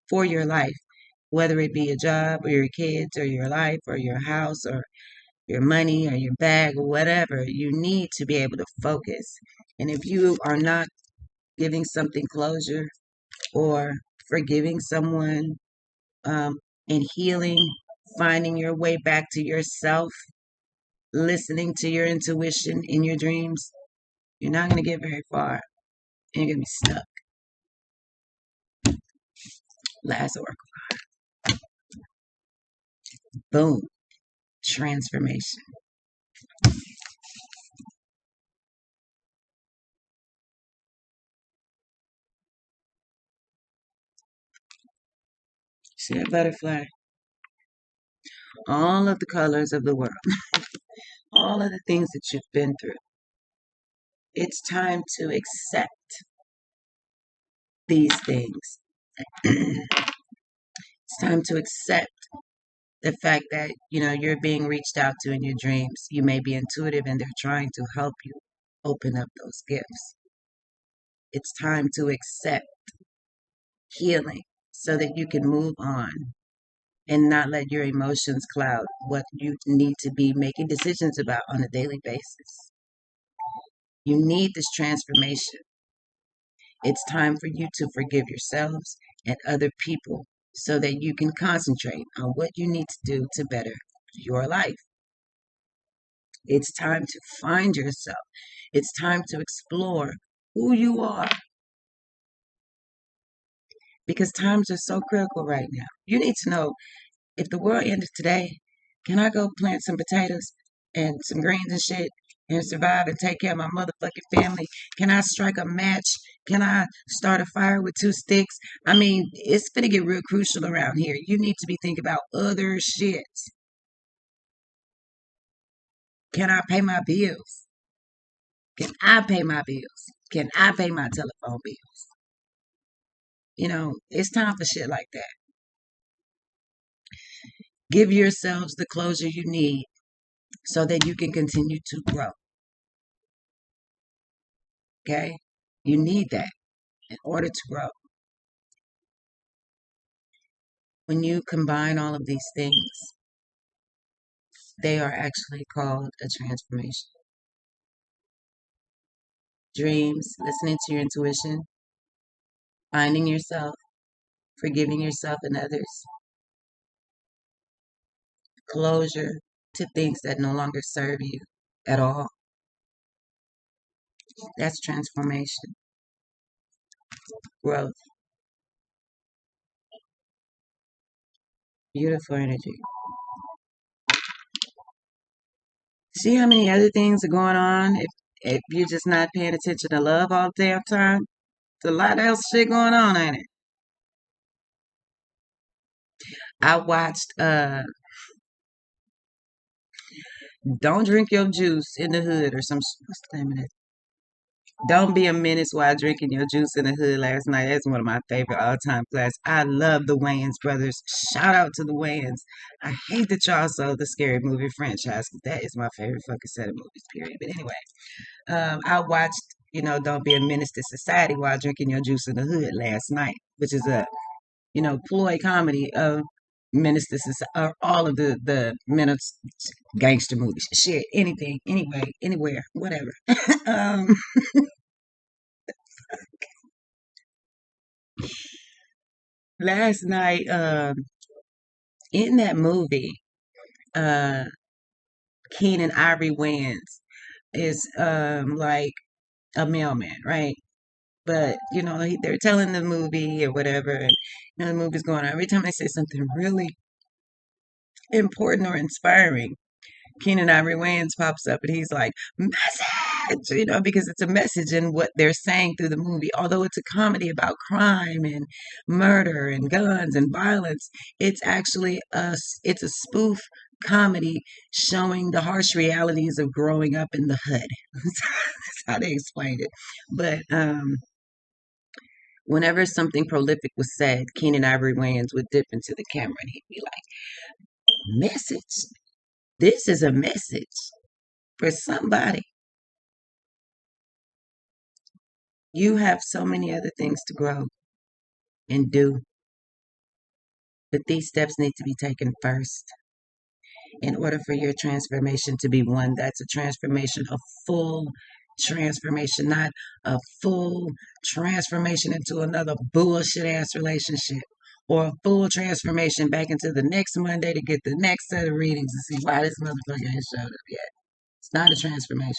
for your life, whether it be a job or your kids or your life or your house or your money or your bag or whatever. You need to be able to focus. And if you are not giving something closure or forgiving someone, um, and healing, finding your way back to yourself, listening to your intuition in your dreams, you're not going to get very far. And you're going to be stuck. Last oracle. Boom. Transformation. See that butterfly? All of the colors of the world, all of the things that you've been through. It's time to accept these things. It's time to accept the fact that, you're being reached out to in your dreams. You may be intuitive and they're trying to help you open up those gifts. It's time to accept healing so that you can move on and not let your emotions cloud what you need to be making decisions about on a daily basis. You need this transformation. It's time for you to forgive yourselves and other people so that you can concentrate on what you need to do to better your life. It's time to find yourself. It's time to explore who you are. because times are so critical right now. You need to know, if the world ended today, can I go plant some potatoes and some greens and shit and survive and take care of my motherfucking family? Can I strike a match? Can I start a fire with two sticks? I mean, it's gonna get real crucial around here. You need to be thinking about other shit. Can I pay my bills? Can I pay my bills? Can I pay my telephone bill? It's time for shit like that. Give yourselves the closure you need so that you can continue to grow. Okay? You need that in order to grow. When you combine all of these things, they are actually called a transformation. Dreams, listening to your intuition, finding yourself, forgiving yourself and others, closure to things that no longer serve you at all. That's transformation, growth, beautiful energy. See how many other things are going on if you're just not paying attention to love all the damn time? There's a lot of else shit going on, ain't it? I watched Don't Drink Your Juice in the Hood or what's the name of it? Don't Be a Menace While Drinking Your Juice in the Hood last night. That's one of my favorite all-time classics. I love the Wayans brothers. Shout out to the Wayans. I hate that y'all sold the Scary Movie franchise because that is my favorite fucking set of movies, period. But anyway, I watched, Don't Be a Menace to Society While Drinking Your Juice in the Hood last night, which is a, ploy comedy of Menace to Society, or all of the Menace gangster movies. Shit, anything, anyway, anywhere, whatever. um, Last night, in that movie, uh, Keenan Ivory Wayans is like a mailman, right? But they're telling the movie or whatever, and the movie's going on. Every time they say something really important or inspiring, Keenan Ivory Wayans pops up and he's like, message, because it's a message in what they're saying through the movie. Although it's a comedy about crime and murder and guns and violence, it's actually it's a spoof comedy showing the harsh realities of growing up in the hood. That's how they explained it. But whenever something prolific was said, Keenan Ivory Wayans would dip into the camera and he'd be like, message. This is a message for somebody. You have so many other things to grow and do, but these steps need to be taken first in order for your transformation to be one that's a transformation, a full transformation, not a full transformation into another bullshit ass relationship, or a full transformation back into the next Monday to get the next set of readings and see why this motherfucker ain't showed up yet. It's not a transformation.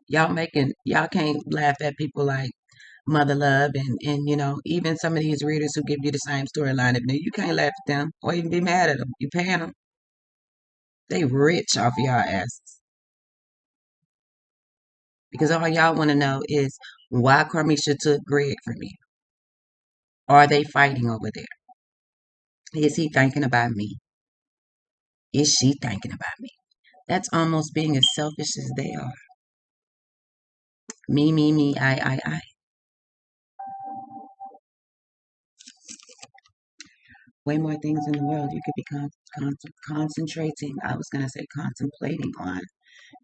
Y'all can't laugh at people like Mother Love and even some of these readers who give you the same storyline. You can't laugh at them or even be mad at them. You paying them. They rich off y'all asses. Because all y'all want to know is why Carmisha took Greg from you. Are they fighting over there? Is he thinking about me? Is she thinking about me? That's almost being as selfish as they are. Me, I. Way more things in the world you could be concentrating. I was going to say contemplating on.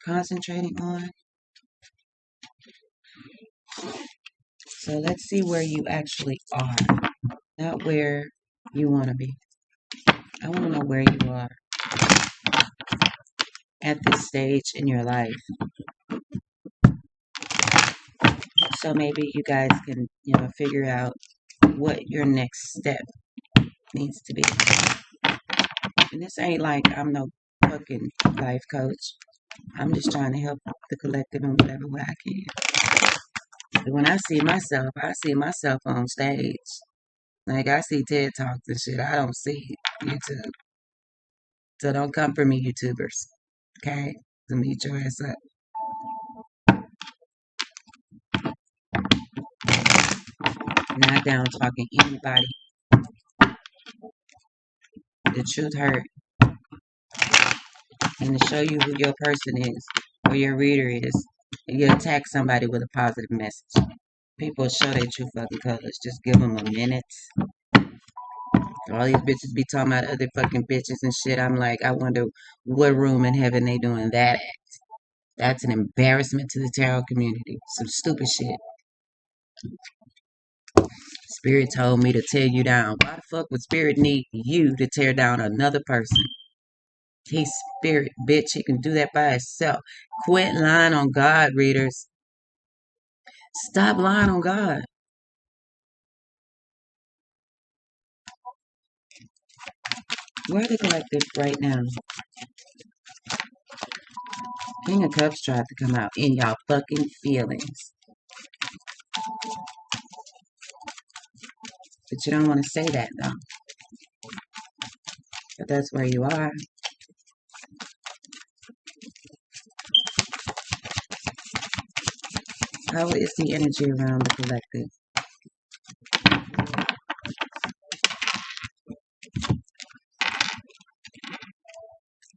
Concentrating on. So let's see where you actually are, not where you want to be. I want to know where you are at this stage in your life. So maybe you guys can, figure out what your next step needs to be. And this ain't like I'm no fucking life coach. I'm just trying to help the collective in whatever way I can. When I see myself on stage. Like I see TED Talks and shit. I don't see YouTube. So don't come for me, YouTubers. Okay? So meet your ass up. Not down talking anybody. The truth hurt. And to show you who your person is or your reader is, you attack somebody with a positive message. People show their true fucking colors. Just give them a minute. All these bitches be talking about other fucking bitches and shit. I'm like, I wonder what room in heaven they doing that at. That's an embarrassment to the tarot community. Some stupid shit. Spirit told me to tear you down. Why the fuck would Spirit need you to tear down another person? He's Spirit, bitch. He can do that by himself. Quit lying on God, readers. Stop lying on God. Where are the collective right now? King of Cups tried to come out in y'all fucking feelings. But you don't want to say that though. But that's where you are. How is the energy around the collective?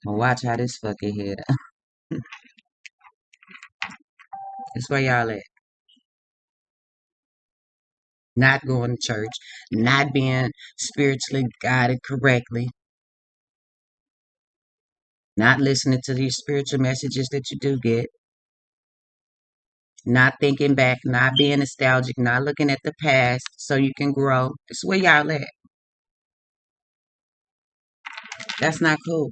Well, watch how this fucking hit. That's where y'all at. Not going to church, not being spiritually guided correctly, not listening to these spiritual messages that you do get, not thinking back, not being nostalgic, not looking at the past so you can grow. That's where y'all at. That's not cool.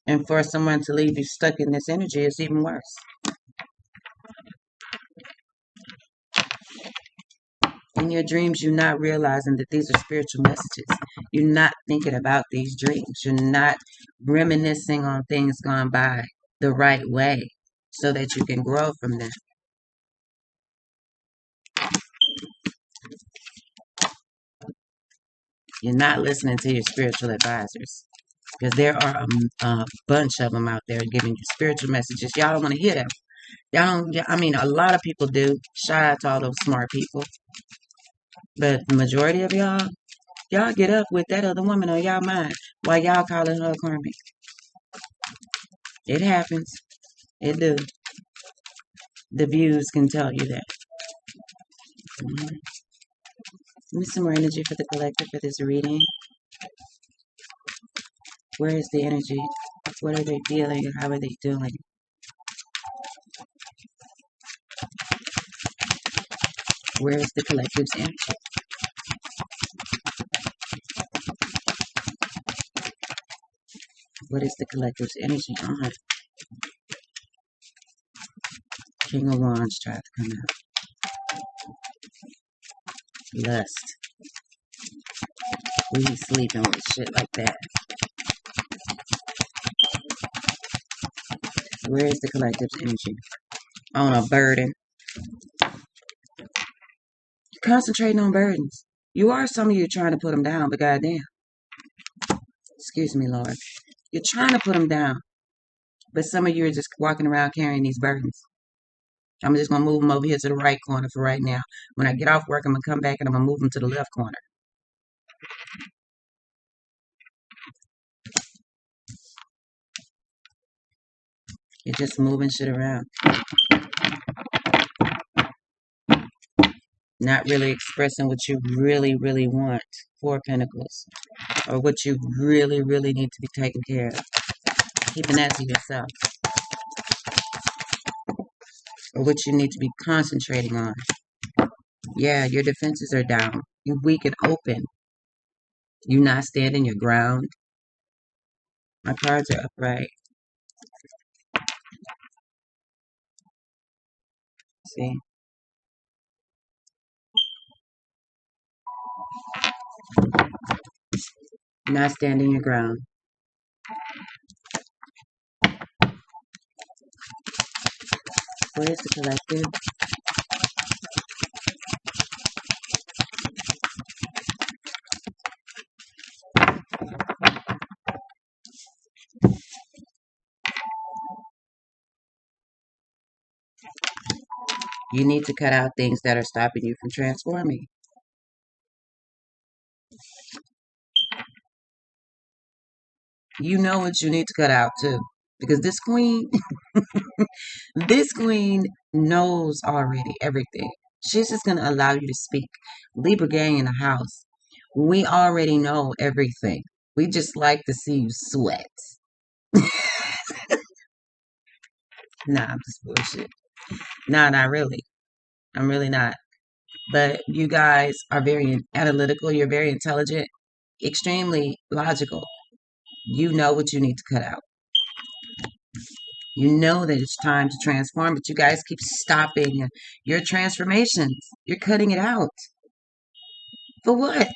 And for someone to leave you stuck in this energy is even worse. In your dreams, you're not realizing that these are spiritual messages. You're not thinking about these dreams. You're not reminiscing on things gone by the right way so that you can grow from them. You're not listening to your spiritual advisors because there are a bunch of them out there giving you spiritual messages. Y'all don't want to hear them. Y'all don't, I mean, a lot of people do. Shout out to all those smart people. But the majority of y'all get up with that other woman on y'all mind while y'all calling her karmic. It happens. It do. The views can tell you that. Mm-hmm. Give me some more energy for the collective for this reading. Where is the energy? What are they feeling? How are they doing? Where is the collective's energy? What is the collective's energy on? King of Wands tried to come out. Lust. We be sleeping with shit like that. Where is the collective's energy? On a burden. Concentrating on burdens. You are some of you trying to put them down, but goddamn. Excuse me, Lord. You're trying to put them down, but some of you are just walking around carrying these burdens. I'm just going to move them over here to the right corner for right now. When I get off work, I'm going to come back and I'm going to move them to the left corner. You're just moving shit around. Not really expressing what you really, really want. Four of Pentacles. Or what you really, really need to be taken care of. Keeping that to yourself. Or what you need to be concentrating on. Yeah, your defenses are down. You're weak and open. You're not standing your ground. My cards are upright. See? You're not standing your ground. Where's the collective? You need to cut out things that are stopping you from transforming. You know what you need to cut out too. Because this queen, this queen knows already everything. She's just going to allow you to speak. Libra gang in the house. We already know everything. We just like to see you sweat. Nah, I'm just bullshit. Nah, not really. I'm really not. But you guys are very analytical. You're very intelligent, extremely logical. You know what you need to cut out. You know that it's time to transform, but you guys keep stopping your transformations. You're cutting it out. For what?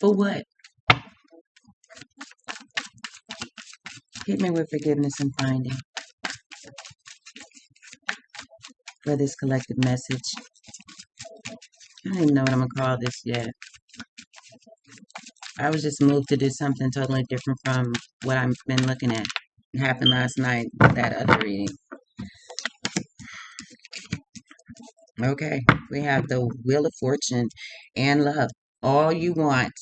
For what? Hit me with forgiveness and finding for this collective message. I don't even know what I'm going to call this yet. I was just moved to do something totally different from what I've been looking at. It happened last night with that other reading. Okay, we have the Wheel of Fortune and love. All you want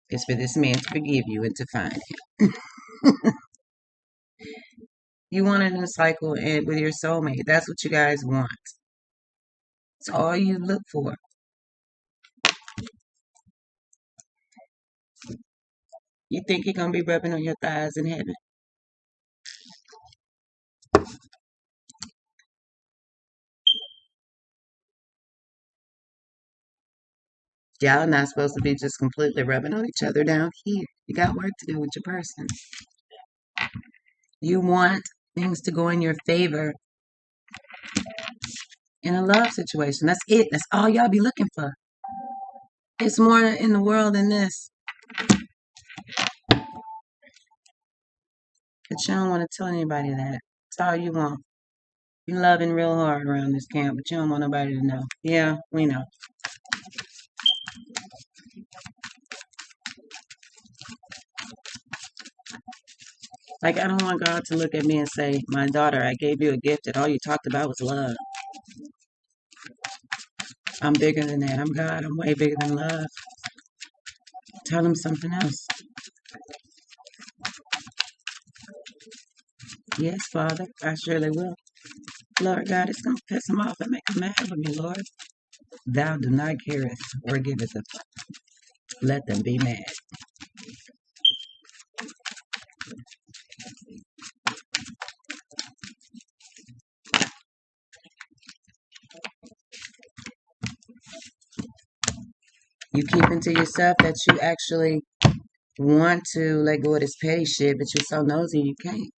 is for this man to forgive you and to find him. You want a new cycle and with your soulmate. That's what you guys want. It's all you look for. You think you're gonna be rubbing on your thighs in heaven? Y'all not supposed to be just completely rubbing on each other down here. You got work to do with your person. You want things to go in your favor in a love situation. That's it. That's all y'all be looking for. It's more in the world than this. But you don't want to tell anybody that. It's all you want. You loving real hard around this camp, but you don't want nobody to know. Yeah, we know. Like, I don't want God to look at me and say, my daughter, I gave you a gift and all you talked about was love. I'm bigger than that. I'm God. I'm way bigger than love. Tell him something else. Yes, Father, I surely will. Lord God, it's going to piss him off and make him mad with me, Lord. Thou do not carest or giveth a fuck. Let them be mad. You keeping to yourself that you actually want to let go of this petty shit, but you're so nosy you can't.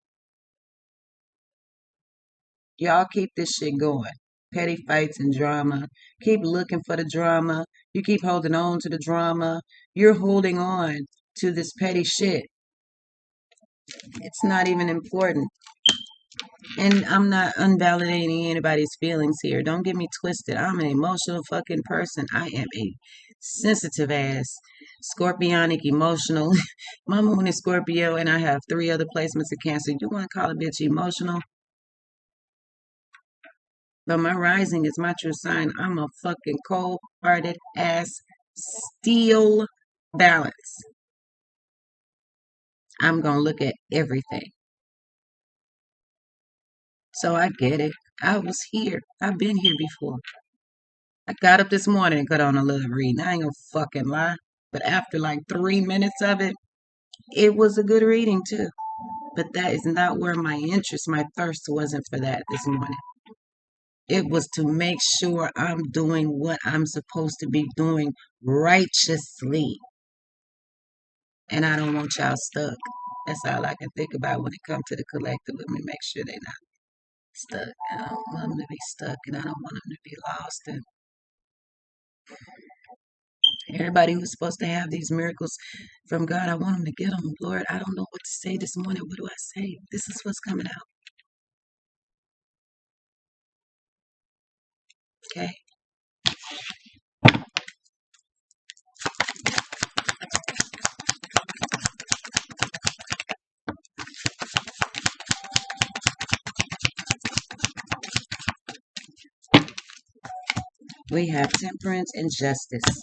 Y'all keep this shit going. Petty fights and drama. Keep looking for the drama. You keep holding on to the drama. You're holding on to this petty shit. It's not even important. And I'm not unvalidating anybody's feelings here. Don't get me twisted. I'm an emotional fucking person. I am a sensitive ass, scorpionic, emotional. My moon is Scorpio and I have 3 other placements of Cancer. You want to call a bitch emotional? But my rising is my true sign. I'm a fucking cold-hearted ass steel balance. I'm going to look at everything. So I get it. I was here. I've been here before. I got up this morning and got on a little reading. I ain't gonna fucking lie. But after like 3 minutes of it, it was a good reading too. But that is not where my interest, my thirst wasn't for that this morning. It was to make sure I'm doing what I'm supposed to be doing righteously. And I don't want y'all stuck. That's all I can think about when it comes to the collective. Let me make sure they're not stuck. I don't want them to be stuck and I don't want them to be lost. And Everybody who's supposed to have these miracles from God, I want them to get them. Lord, I don't know what to say this morning. What do I say? This is what's coming out. Okay. We have temperance and justice.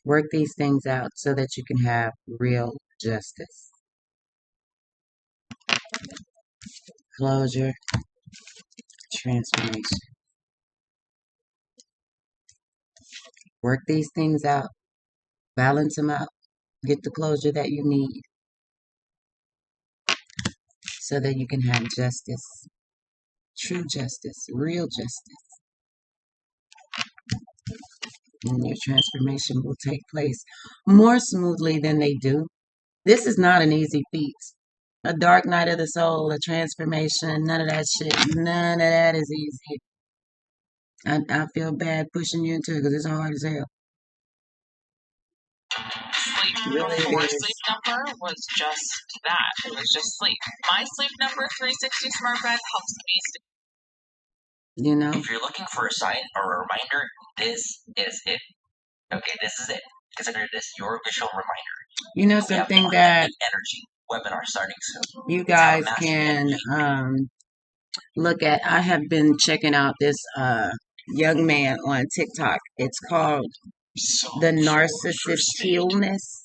Work these things out so that you can have real justice. Closure, transformation. Work these things out. Balance them out. Get the closure that you need so that you can have justice. True justice, real justice. And your transformation will take place more smoothly than they do. This is not an easy feat. A dark night of the soul, a transformation, none of that shit. None of that is easy. I feel bad pushing you into it because it's hard as hell. Sleep Really before it is. sleep number was just that. It was just sleep. My sleep number 360 smart bed helps me sleep. You know? If you're looking for a sign or a reminder, this is it. Okay, this is it. Consider this your visual reminder. You know We have something one that energy webinar starting soon. you It's how guys master can energy. look at. I have been checking out this young man on TikTok. It's called the narcissist illness.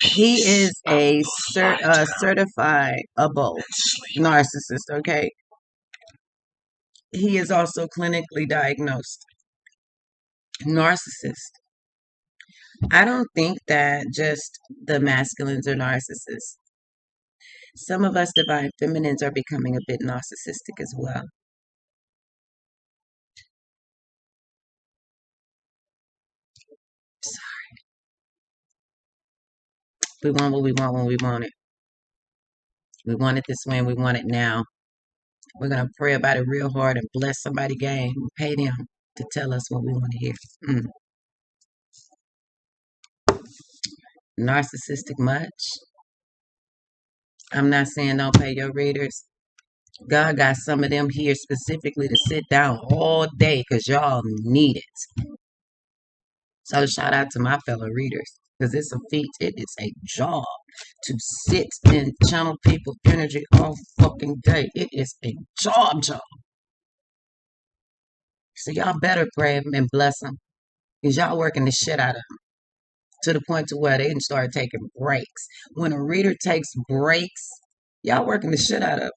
He is a certifiable narcissist, okay? He is also clinically diagnosed narcissist. I don't think that just the masculines are narcissists. Some of us divine feminines are becoming a bit narcissistic as well. We want what we want when we want it. We want it this way and we want it now. We're going to pray about it real hard and bless somebody game. Pay them to tell us what we want to hear. Narcissistic much? I'm not saying don't pay your readers. God got some of them here specifically to sit down all day because y'all need it. So shout out to my fellow readers because it's a feat. It is a job to sit and channel people's energy all fucking day. It is a job. So y'all better pray and bless them because y'all working the shit out of them to the point to where they can start taking breaks. When a reader takes breaks, y'all working the shit out of them.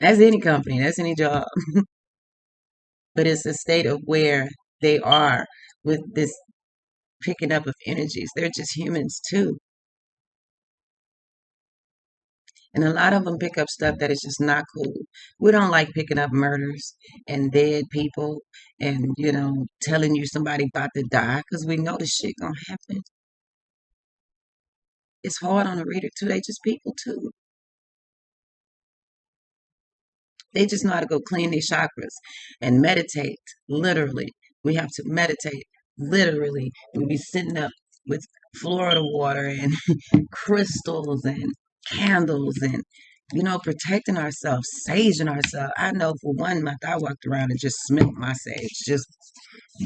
That's any company, that's any job. But it's a state of where they are with this picking up of energies. They're just humans too. And a lot of them pick up stuff that is just not cool. We don't like picking up murders and dead people and, telling you somebody about to die because we know the shit gonna happen. It's hard on a reader too. They just people too. They just know how to go clean their chakras and meditate. Literally, we have to meditate. Literally, we be sitting up with Florida water and crystals and candles and protecting ourselves, saging ourselves. I know for one month I walked around and just smelled my sage, just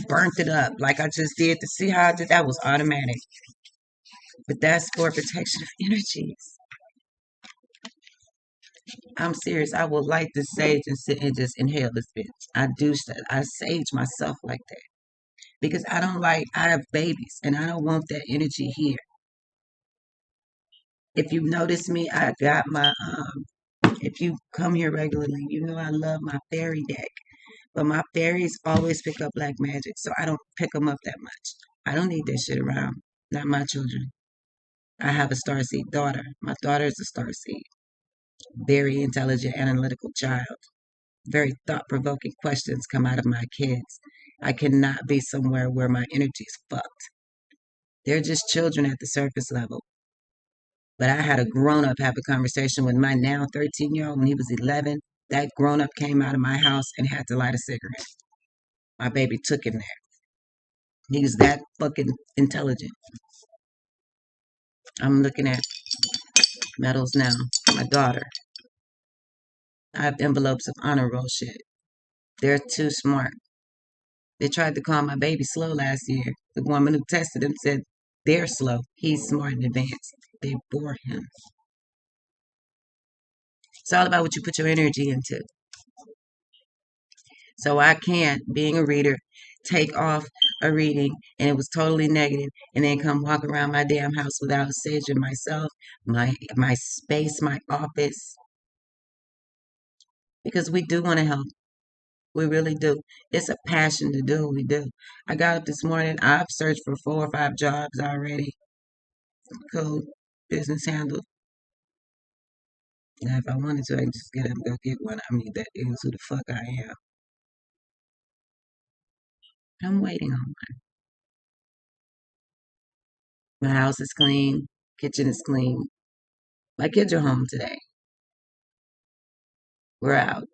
burnt it up like I just did to see how I did. That was automatic. But that's for protection of energies. I'm serious. I will light the sage and sit and just inhale this bitch. I do. I sage myself like that because I don't like. I have babies and I don't want that energy here. If you notice me, I got my. If you come here regularly, you know I love my fairy deck. But my fairies always pick up black magic, so I don't pick them up that much. I don't need that shit around. Not my children. I have a starseed daughter. My daughter is a starseed. Very intelligent, analytical child. Very thought-provoking questions come out of my kids. I cannot be somewhere where my energy's fucked. They're just children at the surface level. But I had a grown up have a conversation with my now 13-year-old when he was 11. That grown up came out of my house and had to light a cigarette. My baby took him there. He was that fucking intelligent. I'm looking at medals now. My daughter. I have envelopes of honor roll shit. They're too smart. They tried to call my baby slow last year. The woman who tested him said they're slow. He's smart and advanced. They bore him. It's all about what you put your energy into. So I can't, being a reader, take off a reading and it was totally negative and then come walk around my damn house without saging myself, my space, my office. Because we do want to help. We really do. It's a passion to do what we do. I got up this morning. I've searched for 4 or 5 jobs already. Cool. Business handled. Now, if I wanted to, I can just get up and go get one. I mean, that is who the fuck I am. I'm waiting on one. My house is clean. Kitchen is clean. My kids are home today. We're out.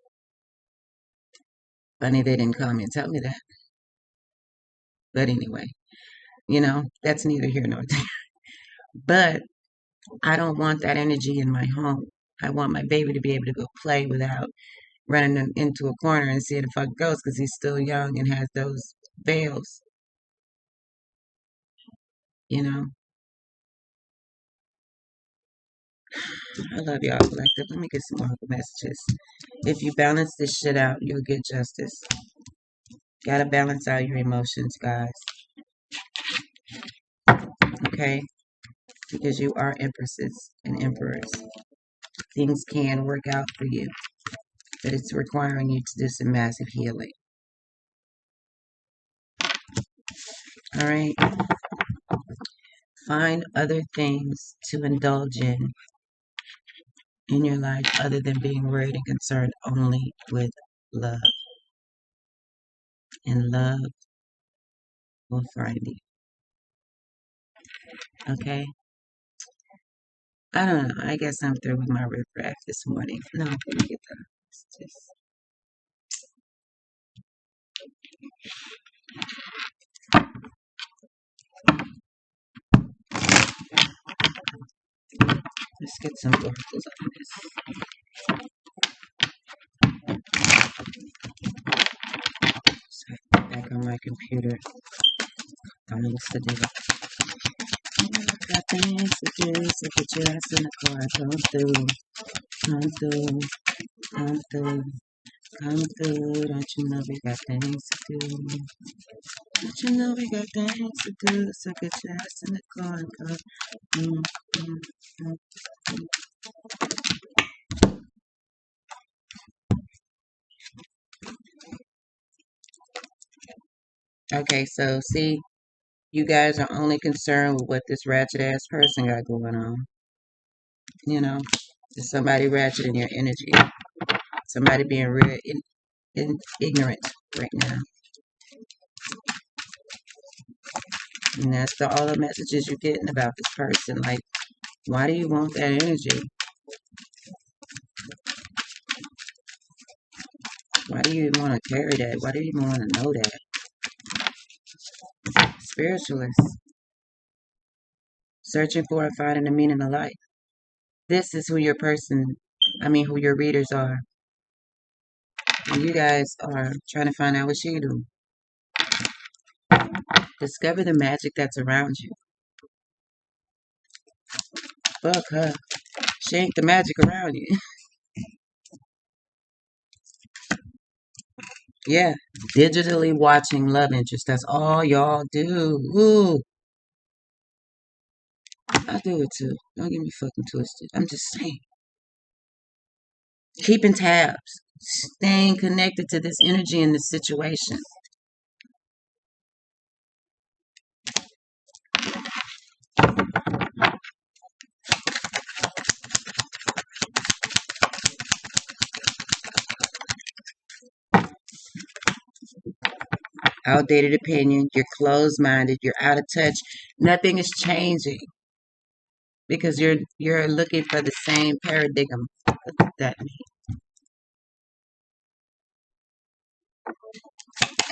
Funny they didn't call me and tell me that. But anyway, that's neither here nor there. But I don't want that energy in my home. I want my baby to be able to go play without running into a corner and seeing if I goes because he's still young and has those veils, you know. I love y'all collective. Let me get some more messages. If you balance this shit out, you'll get justice. Gotta balance out your emotions, guys. Okay? Because you are empresses and emperors. Things can work out for you, but it's requiring you to do some massive healing. All right? Find other things to indulge in your life other than being worried and concerned only with love. And love will find you. Okay? I don't know. I guess I'm through with my riff-raff this morning. No, let me get that. Let's get some oracles on this. So back on my computer. Things to do. Got things to do, so get your ass in the car. Come through, come through, come through, come through. Don't you know we got things to do? Don't you know we got things to do? So get your ass in the car and go. Mm, mm, mm, mm. Okay, so see, you guys are only concerned with what this ratchet ass person got going on. There's somebody ratchet in your energy. Somebody being real ignorant right now. And that's all the messages you're getting about this person. Like, why do you want that energy? Why do you even want to carry that? Why do you even want to know that? Spiritualist. Searching for and finding the meaning of life. This is who who your readers are. And you guys are trying to find out what she do. Discover the magic that's around you. Fuck her. She ain't the magic around you. Yeah. Digitally watching love interest. That's all y'all do. Ooh. I do it too. Don't get me fucking twisted. I'm just saying. Keeping tabs. Staying connected to this energy in this situation. Outdated opinion. You're closed minded. You're out of touch. Nothing is changing. because you're looking for the same paradigm. What that means?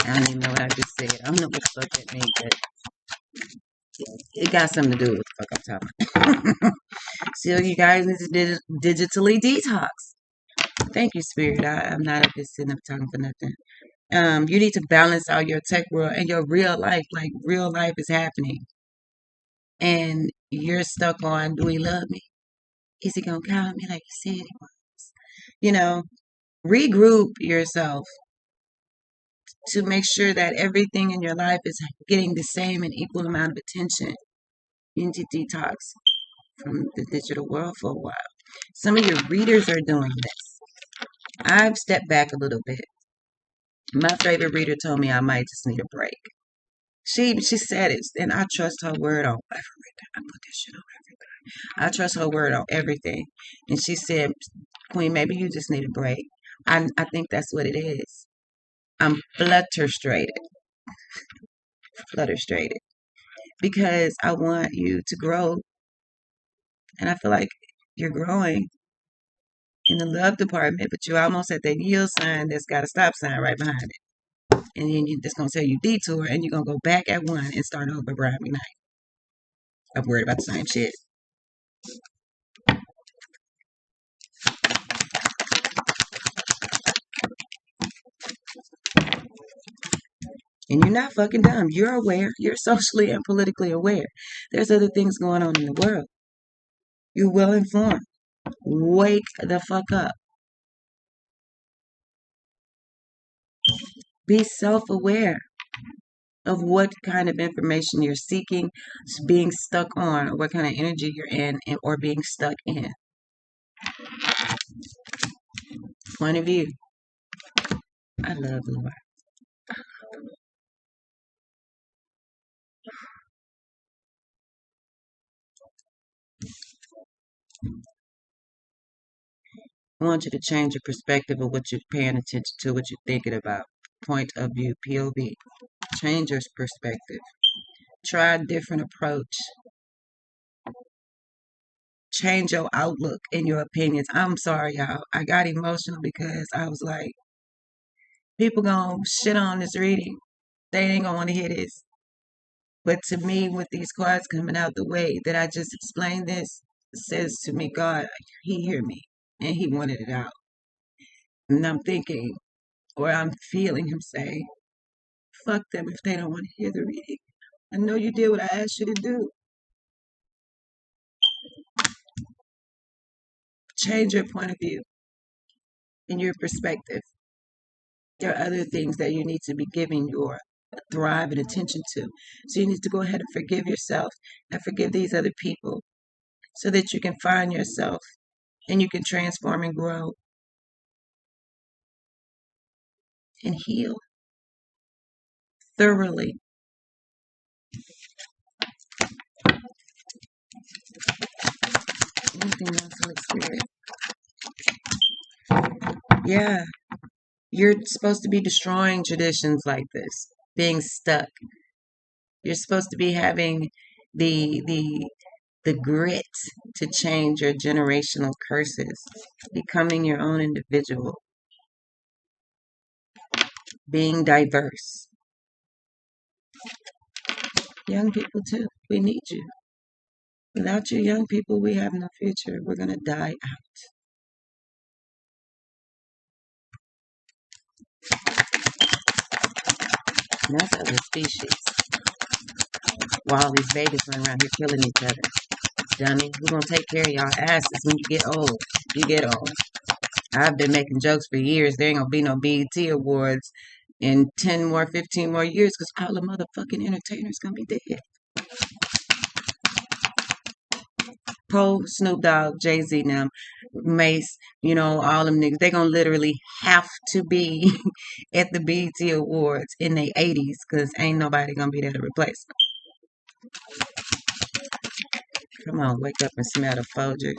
I don't even know what I just said. I don't know what the fuck that means, but it got something to do with what the fuck I'm talking about. So you guys need to digitally detox. Thank you, Spirit. I'm not up just sitting up talking for nothing. You need to balance out your tech world and your real life. Like real life is happening, and you're stuck on, do he love me? Is he gonna call me like he said he was? You know, regroup yourself to make sure that everything in your life is getting the same and equal amount of attention. You need to detox from the digital world for a while. Some of your readers are doing this. I've stepped back a little bit. My favorite reader told me I might just need a break. She said it, and I trust her word on everything. I put this shit on everything. I trust her word on everything. And she said, Queen, maybe you just need a break. I think that's what it is. I'm flutterstrated, because I want you to grow, and I feel like you're growing in the love department, but you're almost at that yield sign that's got a stop sign right behind it. And then that's going to tell you detour, and you're going to go back at one and start over around midnight. I'm worried about the same shit. And you're not fucking dumb. You're aware. You're socially and politically aware. There's other things going on in the world. You're well informed. Wake the fuck up. Be self aware of what kind of information you're seeking, being stuck on, or what kind of energy you're in, or being stuck in. Point of view. I love Lord. I want you to change your perspective of what you're paying attention to, what you're thinking about. Point of view, POV. Change your perspective. Try a different approach. Change your outlook and your opinions. I'm sorry, y'all. I got emotional because I was like, people gonna shit on this reading. They ain't gonna want to hear this. But to me, with these cards coming out the way that I just explained this, says to me, God, He hear me, and He wanted it out. And I'm thinking, or I'm feeling Him say, fuck them if they don't want to hear the reading. I know you did what I asked you to do. Change your point of view and your perspective. There are other things that you need to be giving your thrive and attention to. So you need to go ahead and forgive yourself and forgive these other people so that you can find yourself and you can transform and grow and heal thoroughly. Anything else, Holy Spirit? Yeah, you're supposed to be destroying traditions like this, being stuck. You're supposed to be having the grit to change your generational curses, becoming your own individual, being diverse. Young people too, we need you. Without you young people, we have no future. We're gonna die out. And that's other species. While all these babies run around here killing each other. Dummy, we're gonna take care of y'all asses when you get old. You get old. I've been making jokes for years. There ain't gonna be no BET awards in 10 more, 15 more years because all the motherfucking entertainers gonna be dead. Poe, Snoop Dogg, Jay-Z, them, Mace, all them niggas, they gonna literally have to be at the BET Awards in their 80s because ain't nobody gonna be there to replace them. Come on, wake up and smell the Folgers.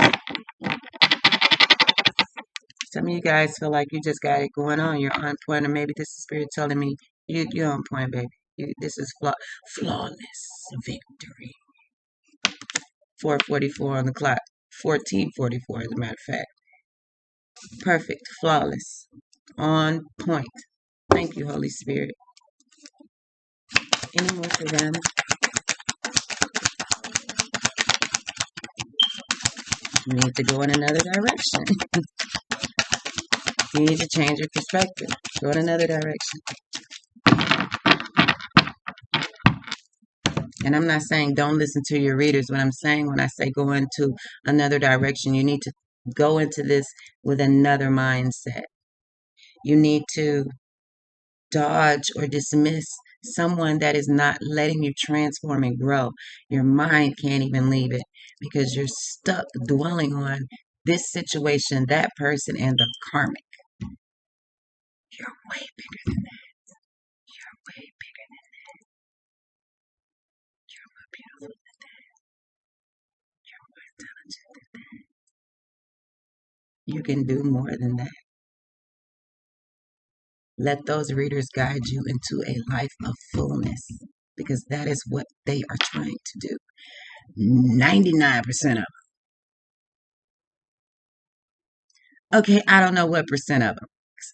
Some of you guys feel like you just got it going on. You're on point, or maybe this is spirit telling me you're on point, baby. This is flawless victory. 4:44 on the clock. 14:44, as a matter of fact. Perfect, flawless, on point. Thank you, Holy Spirit. Any more for them? You need to go in another direction. You need to change your perspective. Go in another direction. And I'm not saying don't listen to your readers. What I'm saying when I say go into another direction, you need to go into this with another mindset. You need to dodge or dismiss someone that is not letting you transform and grow. Your mind can't even leave it because you're stuck dwelling on this situation, that person, and the karmic. You're way bigger than that. You're way bigger than that. You're more beautiful than that. You're more intelligent than that. You can do more than that. Let those readers guide you into a life of fullness because that is what they are trying to do. 99% of them. Okay, I don't know what percent of them.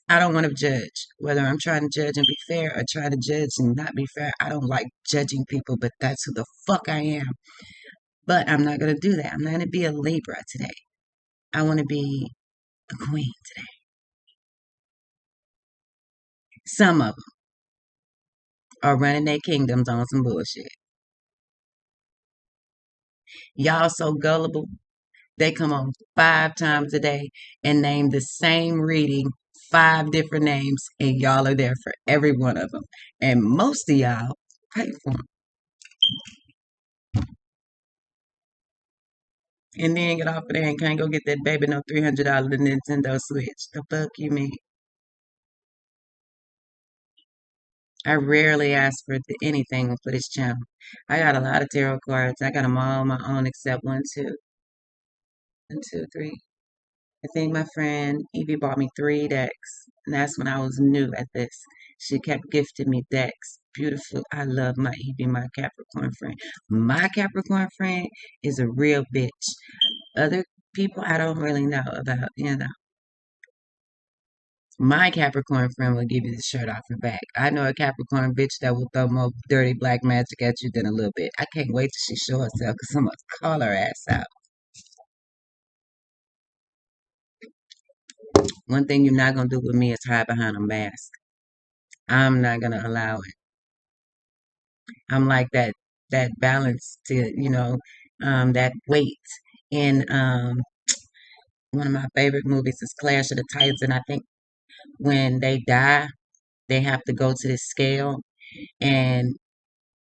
I don't want to judge. Whether I'm trying to judge and be fair or try to judge and not be fair, I don't like judging people, but that's who the fuck I am. But I'm not going to do that. I'm not going to be a Libra today. I want to be a queen today. Some of them are running their kingdoms on some bullshit. Y'all so gullible. They come on 5 times a day and name the same reading, 5 different names, and y'all are there for every one of them. And most of y'all pay for them. And then get off of there and can't go get that baby no $300 Nintendo Switch. The fuck you mean? I rarely ask for anything for this channel. I got a lot of tarot cards. I got them all on my own except one, two, 3. I think my friend Evie bought me 3 decks, and that's when I was new at this. She kept gifting me decks. Beautiful. I love my Evie, my Capricorn friend. My Capricorn friend is a real bitch. Other people I don't really know about. My Capricorn friend will give you the shirt off her back. I know a Capricorn bitch that will throw more dirty black magic at you than a little bit. I can't wait till she show herself because I'm going to call her ass out. One thing you're not going to do with me is hide behind a mask. I'm not going to allow it. I'm like that balance to that weight in one of my favorite movies is Clash of the Titans. And I think when they die, they have to go to this scale and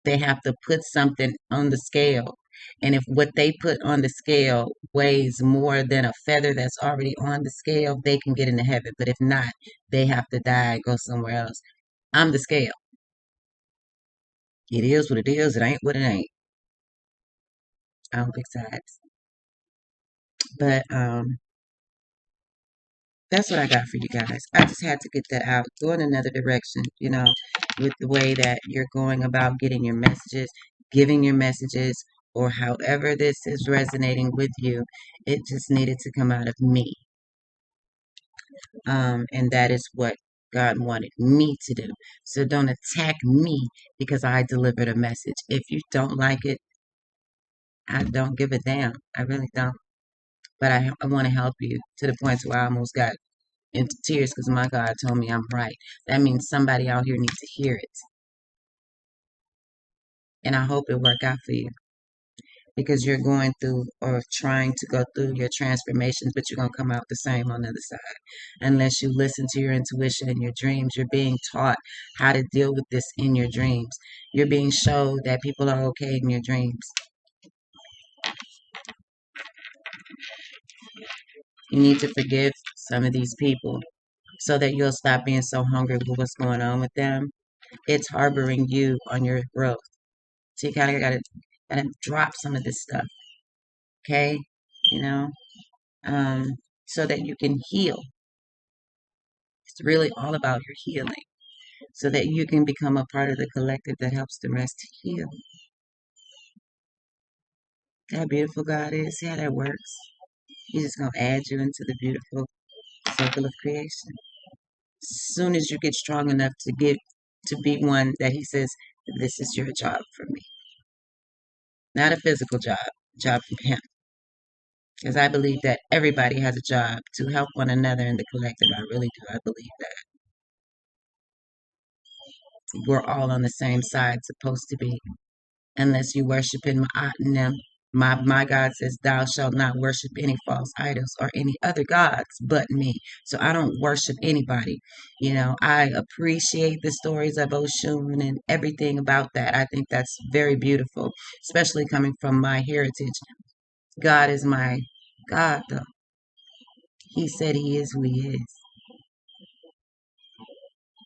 they have to put something on the scale. And if what they put on the scale weighs more than a feather that's already on the scale, they can get into heaven. But if not, they have to die and go somewhere else. I'm the scale. It is what it is. It ain't what it ain't. I don't pick sides. But that's what I got for you guys. I just had to get that out. Go in another direction, with the way that you're going about getting your messages, giving your messages, or however this is resonating with you. It just needed to come out of me. And that is what God wanted me to do. So don't attack me because I delivered a message. If you don't like it, I don't give a damn. I really don't. But I want to help you to the point where I almost got into tears because my God told me I'm right. That means somebody out here needs to hear it. And I hope it work out for you because you're going through or trying to go through your transformations, but you're going to come out the same on the other side. Unless you listen to your intuition and your dreams, you're being taught how to deal with this in your dreams. You're being showed that people are okay in your dreams. You need to forgive some of these people so that you'll stop being so hungry with what's going on with them. It's harboring you on your growth. So you kind of gotta drop some of this stuff, okay? You know, so that you can heal. It's really all about your healing, so that you can become a part of the collective that helps the rest to heal. How beautiful God is. See how that works? He's just gonna add you into the beautiful circle of creation. As soon as you get strong enough to be one that He says, "This is your job for me," not a physical job from Him. Because I believe that everybody has a job to help one another in the collective. I really do. I believe that we're all on the same side, supposed to be. Unless you worship in Ma'at and them. My God says, "Thou shalt not worship any false idols or any other gods but me." So I don't worship anybody. I appreciate the stories of Oshun and everything about that. I think that's very beautiful, especially coming from my heritage. God is my God, though. He said He is who He is.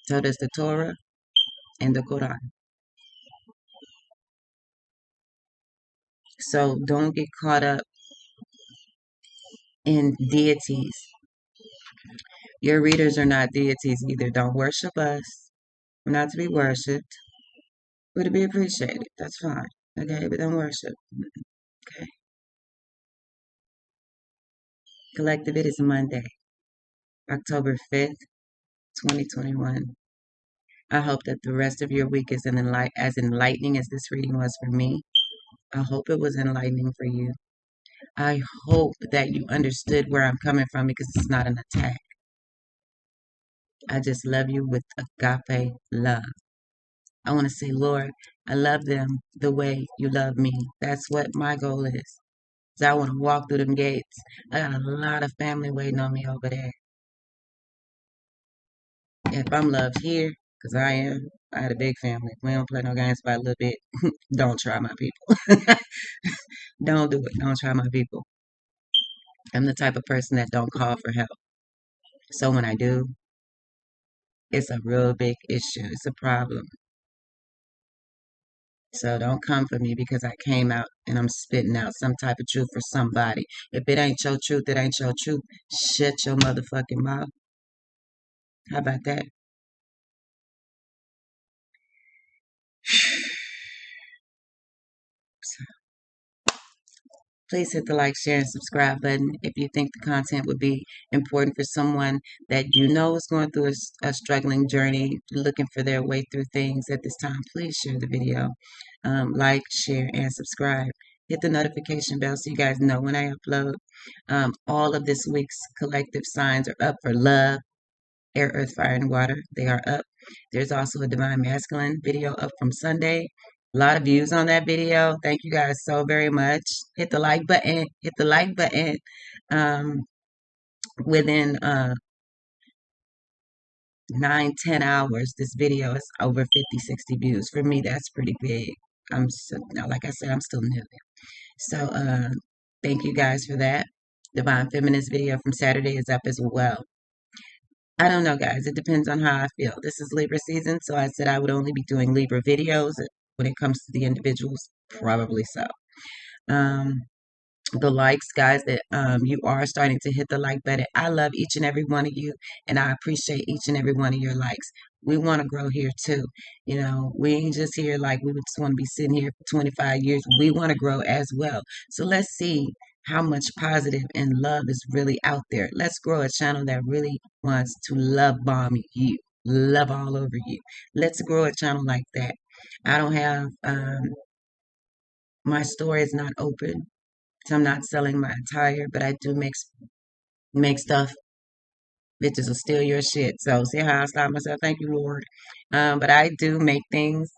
So does the Torah and the Quran. So don't get caught up in deities. Your readers are not deities either. Don't worship us. We're not to be worshipped. We're to be appreciated. That's fine. Okay, but don't worship. Okay. Collective, it is Monday, October 5th, 2021. I hope that the rest of your week is as enlightening as this reading was for me. I hope it was enlightening for you. I hope that you understood where I'm coming from because it's not an attack. I just love you with agape love. I want to say, Lord, I love them the way you love me. That's what my goal is. So I want to walk through them gates. I got a lot of family waiting on me over there. If I'm loved here, because I had a big family. If we don't play no games by a little bit, don't try my people. Don't do it. Don't try my people. I'm the type of person that don't call for help. So when I do, it's a real big issue. It's a problem. So don't come for me because I came out and I'm spitting out some type of truth for somebody. If it ain't your truth, it ain't your truth. Shut your motherfucking mouth. How about that? Please hit the like, share, and subscribe button if you think the content would be important for someone that you know is going through a struggling journey, looking for their way through things at this time. Please share the video. Like, share, and subscribe. Hit the notification bell so you guys know when I upload. All of this week's collective signs are up for love, air, earth, fire, and water. They are up. There's also a divine masculine video up from Sunday. A lot of views on that video. Thank you guys so very much. Hit the like button. Hit the like button. Um, within 9-10 hours, this video is over 50, 60 views. For me, that's pretty big. Now, like I said, I'm still new. So thank you guys for that. Divine Feminist video from Saturday is up as well. I don't know, guys. It depends on how I feel. This is Libra season, so I said I would only be doing Libra videos when it comes to the individuals. Probably so. Um, the likes, guys, that you are starting to hit the like button. I love each and every one of you, and I appreciate each and every one of your likes. We want to grow here too. We ain't just here like we just want to be sitting here for 25 years. We want to grow as well. So let's see how much positive and love is really out there. Let's grow a channel that really wants to love bomb you, love all over you. Let's grow a channel like that. I don't have my store is not open. So I'm not selling my attire, but I do make stuff. Bitches will steal your shit. So see how I stop myself? Thank you, Lord. But I do make things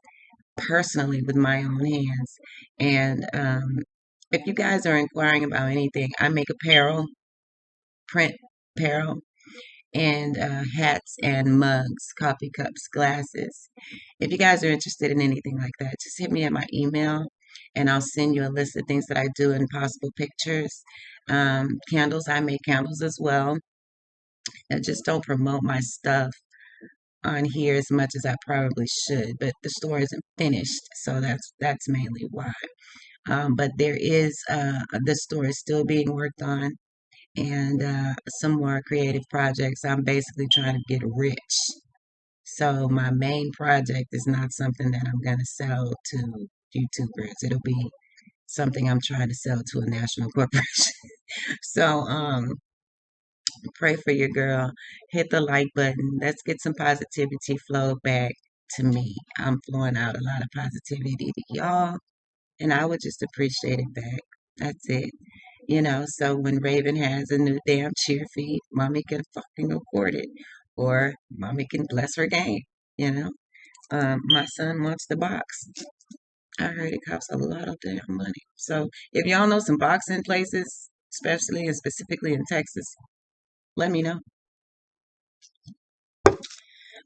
personally with my own hands. And if you guys are inquiring about anything, I make apparel, print apparel, and hats and mugs, coffee cups, glasses. If you guys are interested in anything like that, just hit me at my email and I'll send you a list of things that I do and possible pictures. Candles, I make candles as well. I just don't promote my stuff on here as much as I probably should, but the store isn't finished, so that's mainly why. But there is the store is still being worked on, and some more creative projects. I'm basically trying to get rich. So my main project is not something that I'm gonna sell to YouTubers. It'll be something I'm trying to sell to a national corporation. So pray for your girl. Hit the like button. Let's get some positivity flow back to me. I'm flowing out a lot of positivity to y'all, and I would just appreciate it back. That's it. So when Raven has a new damn cheer feed, mommy can fucking record it. Or mommy can bless her game, you know? My son wants the box. I heard it costs a lot of damn money. So if y'all know some boxing places, especially and specifically in Texas, let me know.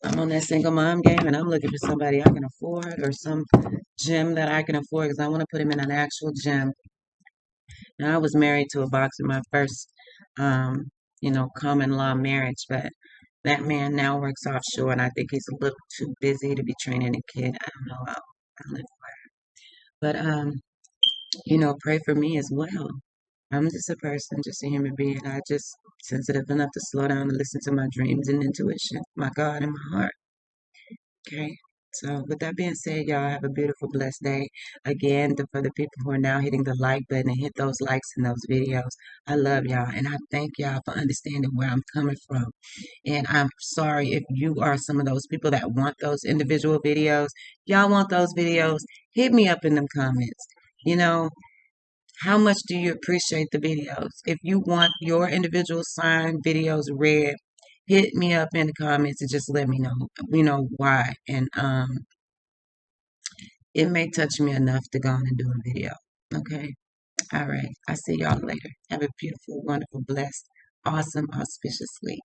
I'm on that single mom game and I'm looking for somebody I can afford or some gym that I can afford because I want to put him in an actual gym. Now, I was married to a boxer my first, common law marriage, but that man now works offshore and I think he's a little too busy to be training a kid. I don't know. I'll live for it. But, pray for me as well. I'm just a person, just a human being. I just sensitive enough to slow down and listen to my dreams and intuition, my God and my heart. Okay. So with that being said, y'all have a beautiful, blessed day. Again, for the people who are now hitting the like button and hit those likes in those videos, I love y'all and I thank y'all for understanding where I'm coming from. And I'm sorry if you are some of those people that want those individual videos. Y'all want those videos? Hit me up in them comments. You know, how much do you appreciate the videos? If you want your individual signed videos read, hit me up in the comments and just let me know, why. And it may touch me enough to go on and do a video. Okay. All right. I'll see y'all later. Have a beautiful, wonderful, blessed, awesome, auspicious week.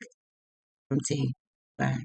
From T. Bye.